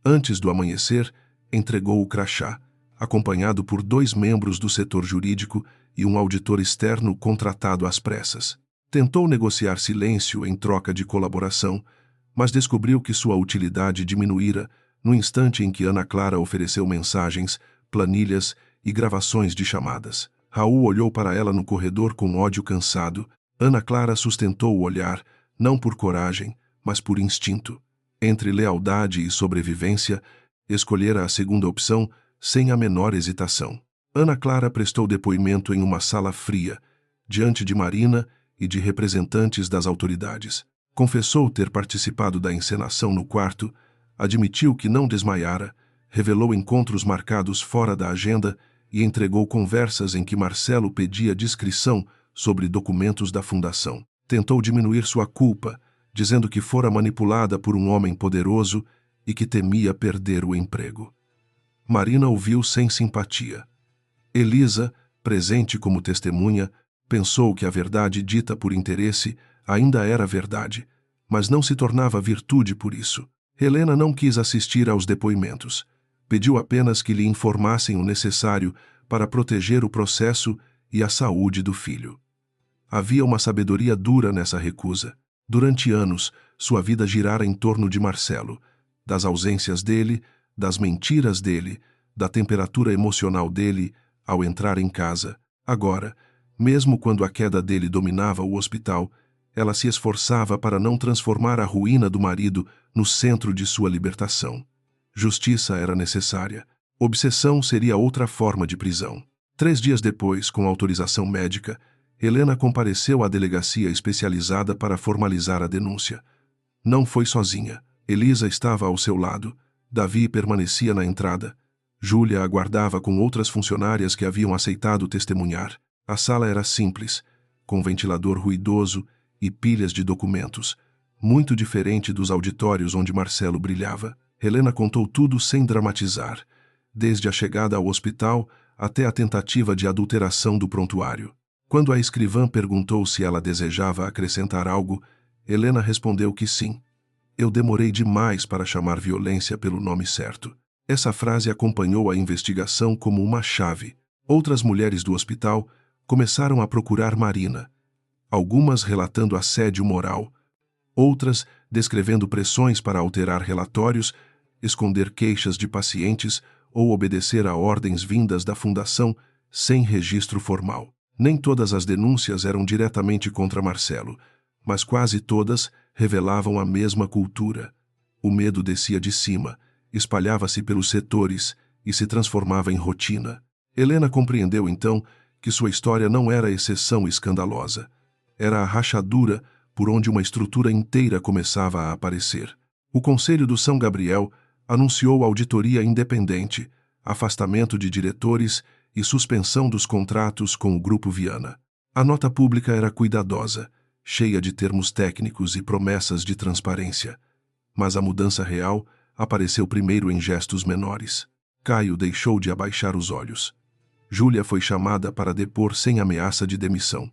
Antes do amanhecer, entregou o crachá, acompanhado por 2 membros do setor jurídico e um auditor externo contratado às pressas. Tentou negociar silêncio em troca de colaboração, mas descobriu que sua utilidade diminuíra no instante em que Ana Clara ofereceu mensagens, planilhas e gravações de chamadas. Raul olhou para ela no corredor com ódio cansado. Ana Clara sustentou o olhar, não por coragem, mas por instinto. Entre lealdade e sobrevivência, escolhera a segunda opção sem a menor hesitação. Ana Clara prestou depoimento em uma sala fria, diante de Marina e de representantes das autoridades. Confessou ter participado da encenação no quarto, admitiu que não desmaiara, revelou encontros marcados fora da agenda e entregou conversas em que Marcelo pedia discrição sobre documentos da fundação. Tentou diminuir sua culpa, dizendo que fora manipulada por um homem poderoso e que temia perder o emprego. Marina ouviu sem simpatia. Elisa, presente como testemunha, pensou que a verdade dita por interesse ainda era verdade, mas não se tornava virtude por isso. Helena não quis assistir aos depoimentos. Pediu apenas que lhe informassem o necessário para proteger o processo e a saúde do filho. Havia uma sabedoria dura nessa recusa. Durante anos, sua vida girara em torno de Marcelo, das ausências dele, das mentiras dele, da temperatura emocional dele ao entrar em casa. Agora, mesmo quando a queda dele dominava o hospital, ela se esforçava para não transformar a ruína do marido no centro de sua libertação. Justiça era necessária. Obsessão seria outra forma de prisão. 3 dias depois, com autorização médica, Helena compareceu à delegacia especializada para formalizar a denúncia. Não foi sozinha. Elisa estava ao seu lado. Davi permanecia na entrada. Júlia aguardava com outras funcionárias que haviam aceitado testemunhar. A sala era simples, com ventilador ruidoso e pilhas de documentos, muito diferente dos auditórios onde Marcelo brilhava. Helena contou tudo sem dramatizar, desde a chegada ao hospital até a tentativa de adulteração do prontuário. Quando a escrivã perguntou se ela desejava acrescentar algo, Helena respondeu que sim. Eu demorei demais para chamar violência pelo nome certo. Essa frase acompanhou a investigação como uma chave. Outras mulheres do hospital começaram a procurar Marina, algumas relatando assédio moral, outras descrevendo pressões para alterar relatórios, esconder queixas de pacientes ou obedecer a ordens vindas da fundação sem registro formal. Nem todas as denúncias eram diretamente contra Marcelo, mas quase todas revelavam a mesma cultura. O medo descia de cima, espalhava-se pelos setores e se transformava em rotina. Helena compreendeu então que sua história não era exceção escandalosa. Era a rachadura por onde uma estrutura inteira começava a aparecer. O Conselho do São Gabriel anunciou auditoria independente, afastamento de diretores e suspensão dos contratos com o Grupo Viana. A nota pública era cuidadosa, cheia de termos técnicos e promessas de transparência. Mas a mudança real apareceu primeiro em gestos menores. Caio deixou de abaixar os olhos. Júlia foi chamada para depor sem ameaça de demissão.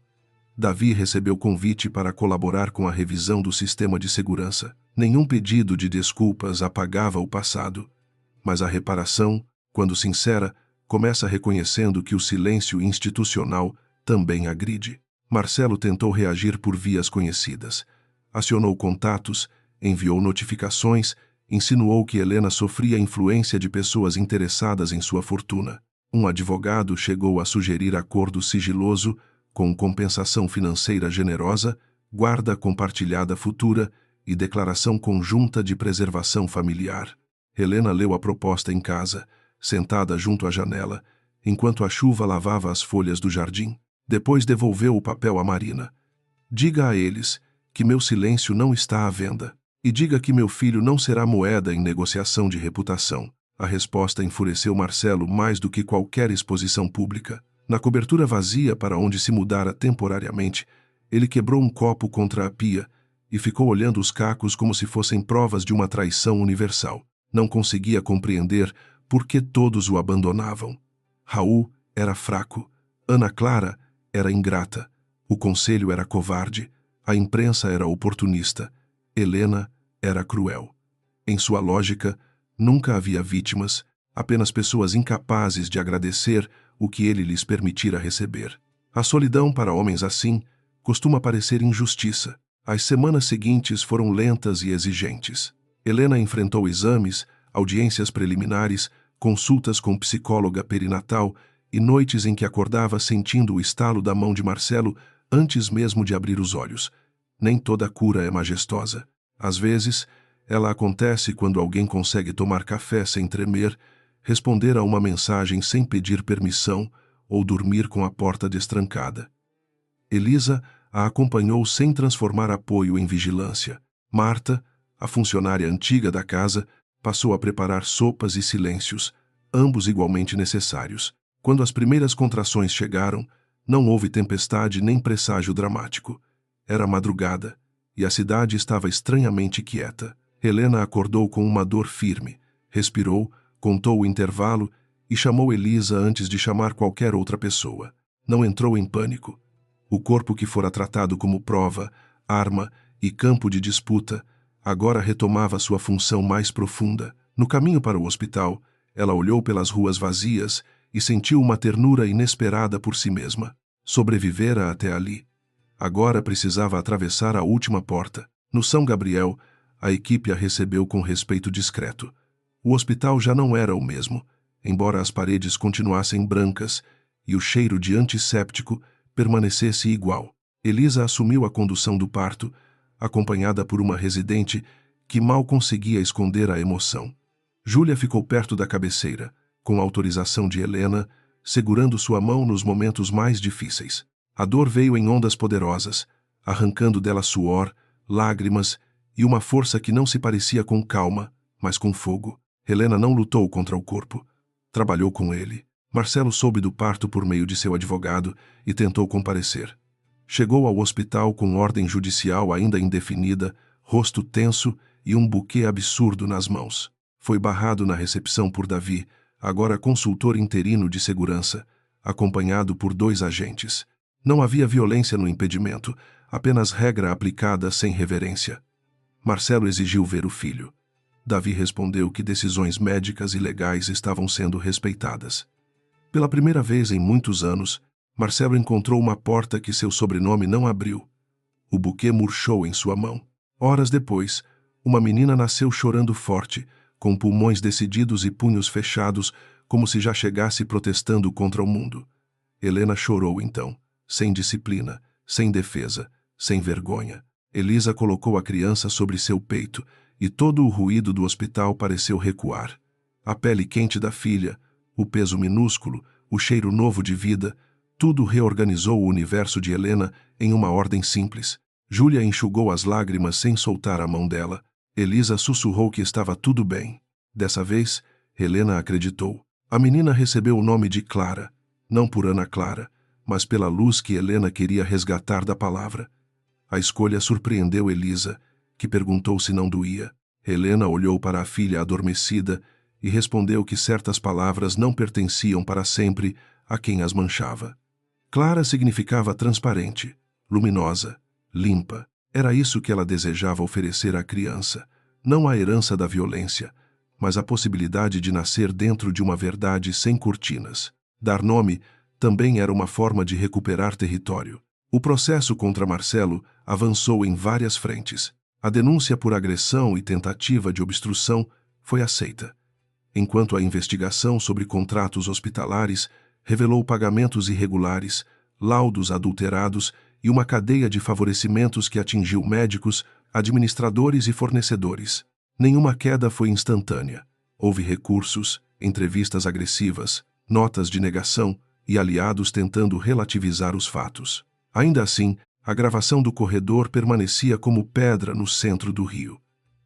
Davi recebeu convite para colaborar com a revisão do sistema de segurança. Nenhum pedido de desculpas apagava o passado, mas a reparação, quando sincera, começa reconhecendo que o silêncio institucional também agride. Marcelo tentou reagir por vias conhecidas. Acionou contatos, enviou notificações, insinuou que Helena sofria influência de pessoas interessadas em sua fortuna. Um advogado chegou a sugerir acordo sigiloso, com compensação financeira generosa, guarda compartilhada futura e declaração conjunta de preservação familiar. Helena leu a proposta em casa, sentada junto à janela, enquanto a chuva lavava as folhas do jardim. Depois devolveu o papel a Marina. Diga a eles que meu silêncio não está à venda. E diga que meu filho não será moeda em negociação de reputação. A resposta enfureceu Marcelo mais do que qualquer exposição pública. Na cobertura vazia para onde se mudara temporariamente, ele quebrou um copo contra a pia e ficou olhando os cacos como se fossem provas de uma traição universal. Não conseguia compreender por que todos o abandonavam. Raul era fraco. Ana Clara era ingrata, o conselho era covarde, a imprensa era oportunista, Helena era cruel. Em sua lógica, nunca havia vítimas, apenas pessoas incapazes de agradecer o que ele lhes permitira receber. A solidão para homens assim costuma parecer injustiça. As semanas seguintes foram lentas e exigentes. Helena enfrentou exames, audiências preliminares, consultas com psicóloga perinatal e noites em que acordava sentindo o estalo da mão de Marcelo antes mesmo de abrir os olhos. Nem toda cura é majestosa. Às vezes, ela acontece quando alguém consegue tomar café sem tremer, responder a uma mensagem sem pedir permissão ou dormir com a porta destrancada. Elisa a acompanhou sem transformar apoio em vigilância. Marta, a funcionária antiga da casa, passou a preparar sopas e silêncios, ambos igualmente necessários. Quando as primeiras contrações chegaram, não houve tempestade nem presságio dramático. Era madrugada, e a cidade estava estranhamente quieta. Helena acordou com uma dor firme, respirou, contou o intervalo e chamou Elisa antes de chamar qualquer outra pessoa. Não entrou em pânico. O corpo que fora tratado como prova, arma e campo de disputa, agora retomava sua função mais profunda. No caminho para o hospital, ela olhou pelas ruas vazias e sentiu uma ternura inesperada por si mesma. Sobrevivera até ali. Agora precisava atravessar a última porta. No São Gabriel, a equipe a recebeu com respeito discreto. O hospital já não era o mesmo, embora as paredes continuassem brancas e o cheiro de antisséptico permanecesse igual. Elisa assumiu a condução do parto, acompanhada por uma residente que mal conseguia esconder a emoção. Júlia ficou perto da cabeceira, com autorização de Helena, segurando sua mão nos momentos mais difíceis. A dor veio em ondas poderosas, arrancando dela suor, lágrimas e uma força que não se parecia com calma, mas com fogo. Helena não lutou contra o corpo. Trabalhou com ele. Marcelo soube do parto por meio de seu advogado e tentou comparecer. Chegou ao hospital com ordem judicial ainda indefinida, rosto tenso e um buquê absurdo nas mãos. Foi barrado na recepção por Davi, agora consultor interino de segurança, acompanhado por 2 agentes. Não havia violência no impedimento, apenas regra aplicada sem reverência. Marcelo exigiu ver o filho. Davi respondeu que decisões médicas e legais estavam sendo respeitadas. Pela primeira vez em muitos anos, Marcelo encontrou uma porta que seu sobrenome não abriu. O buquê murchou em sua mão. Horas depois, uma menina nasceu chorando forte, com pulmões decididos e punhos fechados, como se já chegasse protestando contra o mundo. Helena chorou então, sem disciplina, sem defesa, sem vergonha. Elisa colocou a criança sobre seu peito e todo o ruído do hospital pareceu recuar. A pele quente da filha, o peso minúsculo, o cheiro novo de vida, tudo reorganizou o universo de Helena em uma ordem simples. Júlia enxugou as lágrimas sem soltar a mão dela. Elisa sussurrou que estava tudo bem. Dessa vez, Helena acreditou. A menina recebeu o nome de Clara, não por Ana Clara, mas pela luz que Helena queria resgatar da palavra. A escolha surpreendeu Elisa, que perguntou se não doía. Helena olhou para a filha adormecida e respondeu que certas palavras não pertenciam para sempre a quem as manchava. Clara significava transparente, luminosa, limpa. Era isso que ela desejava oferecer à criança, não a herança da violência, mas a possibilidade de nascer dentro de uma verdade sem cortinas. Dar nome também era uma forma de recuperar território. O processo contra Marcelo avançou em várias frentes. A denúncia por agressão e tentativa de obstrução foi aceita, enquanto a investigação sobre contratos hospitalares revelou pagamentos irregulares, laudos adulterados e uma cadeia de favorecimentos que atingiu médicos, administradores e fornecedores. Nenhuma queda foi instantânea. Houve recursos, entrevistas agressivas, notas de negação e aliados tentando relativizar os fatos. Ainda assim, a gravação do corredor permanecia como pedra no centro do rio.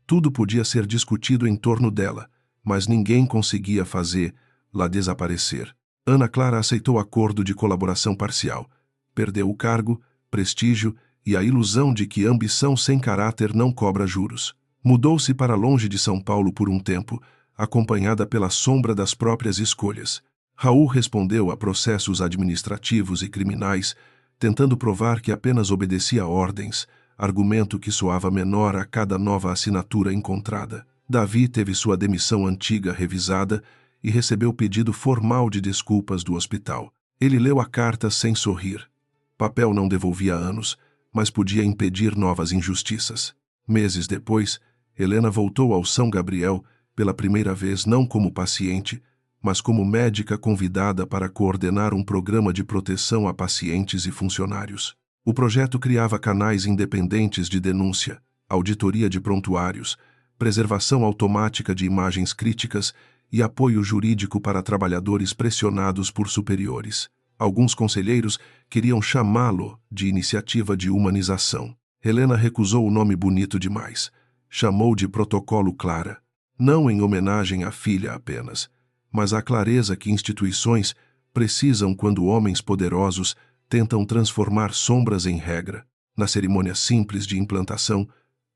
Tudo podia ser discutido em torno dela, mas ninguém conseguia fazê-la desaparecer. Ana Clara aceitou acordo de colaboração parcial. Perdeu o cargo, prestígio e a ilusão de que ambição sem caráter não cobra juros. Mudou-se para longe de São Paulo por um tempo, acompanhada pela sombra das próprias escolhas. Raul respondeu a processos administrativos e criminais, tentando provar que apenas obedecia ordens, argumento que soava menor a cada nova assinatura encontrada. Davi teve sua demissão antiga revisada e recebeu pedido formal de desculpas do hospital. Ele leu a carta sem sorrir. Papel não devolvia anos, mas podia impedir novas injustiças. Meses depois, Helena voltou ao São Gabriel, pela primeira vez não como paciente, mas como médica convidada para coordenar um programa de proteção a pacientes e funcionários. O projeto criava canais independentes de denúncia, auditoria de prontuários, preservação automática de imagens críticas e apoio jurídico para trabalhadores pressionados por superiores. Alguns conselheiros queriam chamá-lo de iniciativa de humanização. Helena recusou o nome bonito demais. Chamou de Protocolo Clara, não em homenagem à filha apenas, mas à clareza que instituições precisam quando homens poderosos tentam transformar sombras em regra. Na cerimônia simples de implantação,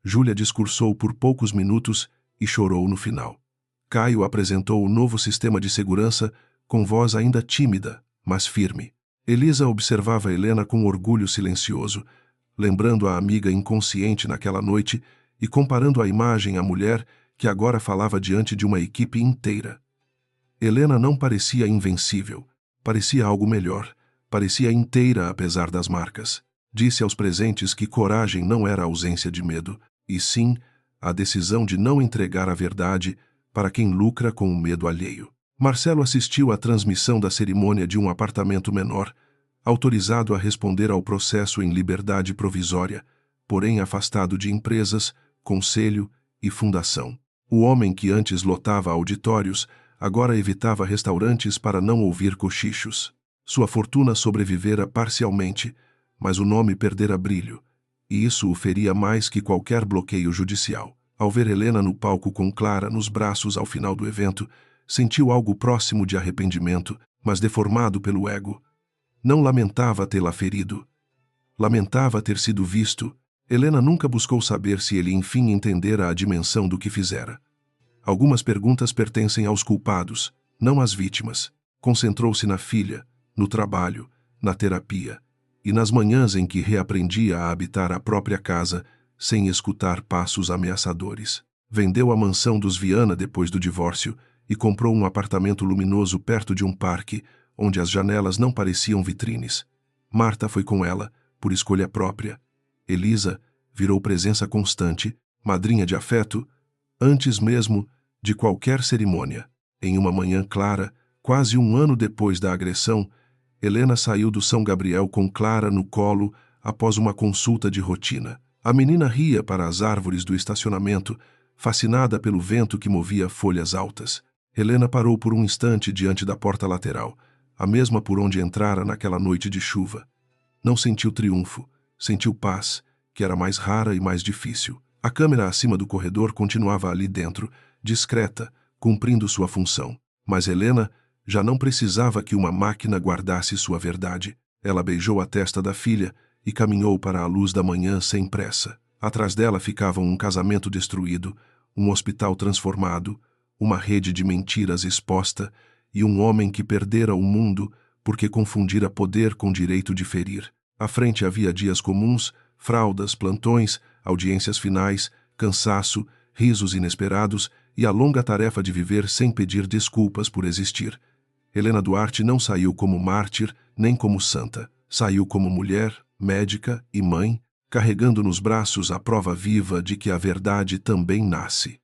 Júlia discursou por poucos minutos e chorou no final. Caio apresentou o novo sistema de segurança com voz ainda tímida, mas firme. Elisa observava Helena com orgulho silencioso, lembrando a amiga inconsciente naquela noite e comparando a imagem à mulher que agora falava diante de uma equipe inteira. Helena não parecia invencível, parecia algo melhor, parecia inteira apesar das marcas. Disse aos presentes que coragem não era ausência de medo, e sim a decisão de não entregar a verdade para quem lucra com o medo alheio. Marcelo assistiu à transmissão da cerimônia de um apartamento menor, autorizado a responder ao processo em liberdade provisória, porém afastado de empresas, conselho e fundação. O homem que antes lotava auditórios agora evitava restaurantes para não ouvir cochichos. Sua fortuna sobrevivera parcialmente, mas o nome perdera brilho, e isso o feria mais que qualquer bloqueio judicial. Ao ver Helena no palco com Clara nos braços ao final do evento, sentiu algo próximo de arrependimento, mas deformado pelo ego. Não lamentava tê-la ferido. Lamentava ter sido visto. Helena nunca buscou saber se ele enfim entendera a dimensão do que fizera. Algumas perguntas pertencem aos culpados, não às vítimas. Concentrou-se na filha, no trabalho, na terapia, e nas manhãs em que reaprendia a habitar a própria casa, sem escutar passos ameaçadores. Vendeu a mansão dos Viana depois do divórcio e comprou um apartamento luminoso perto de um parque, onde as janelas não pareciam vitrines. Marta foi com ela, por escolha própria. Elisa virou presença constante, madrinha de afeto, antes mesmo de qualquer cerimônia. Em uma manhã clara, quase um ano depois da agressão, Helena saiu do São Gabriel com Clara no colo após uma consulta de rotina. A menina ria para as árvores do estacionamento, fascinada pelo vento que movia folhas altas. Helena parou por um instante diante da porta lateral, a mesma por onde entrara naquela noite de chuva. Não sentiu triunfo, sentiu paz, que era mais rara e mais difícil. A câmera acima do corredor continuava ali dentro, discreta, cumprindo sua função. Mas Helena já não precisava que uma máquina guardasse sua verdade. Ela beijou a testa da filha e caminhou para a luz da manhã sem pressa. Atrás dela ficavam um casamento destruído, um hospital transformado, uma rede de mentiras exposta e um homem que perdera o mundo porque confundira poder com direito de ferir. À frente havia dias comuns, fraldas, plantões, audiências finais, cansaço, risos inesperados e a longa tarefa de viver sem pedir desculpas por existir. Helena Duarte não saiu como mártir nem como santa. Saiu como mulher, médica e mãe, carregando nos braços a prova viva de que a verdade também nasce.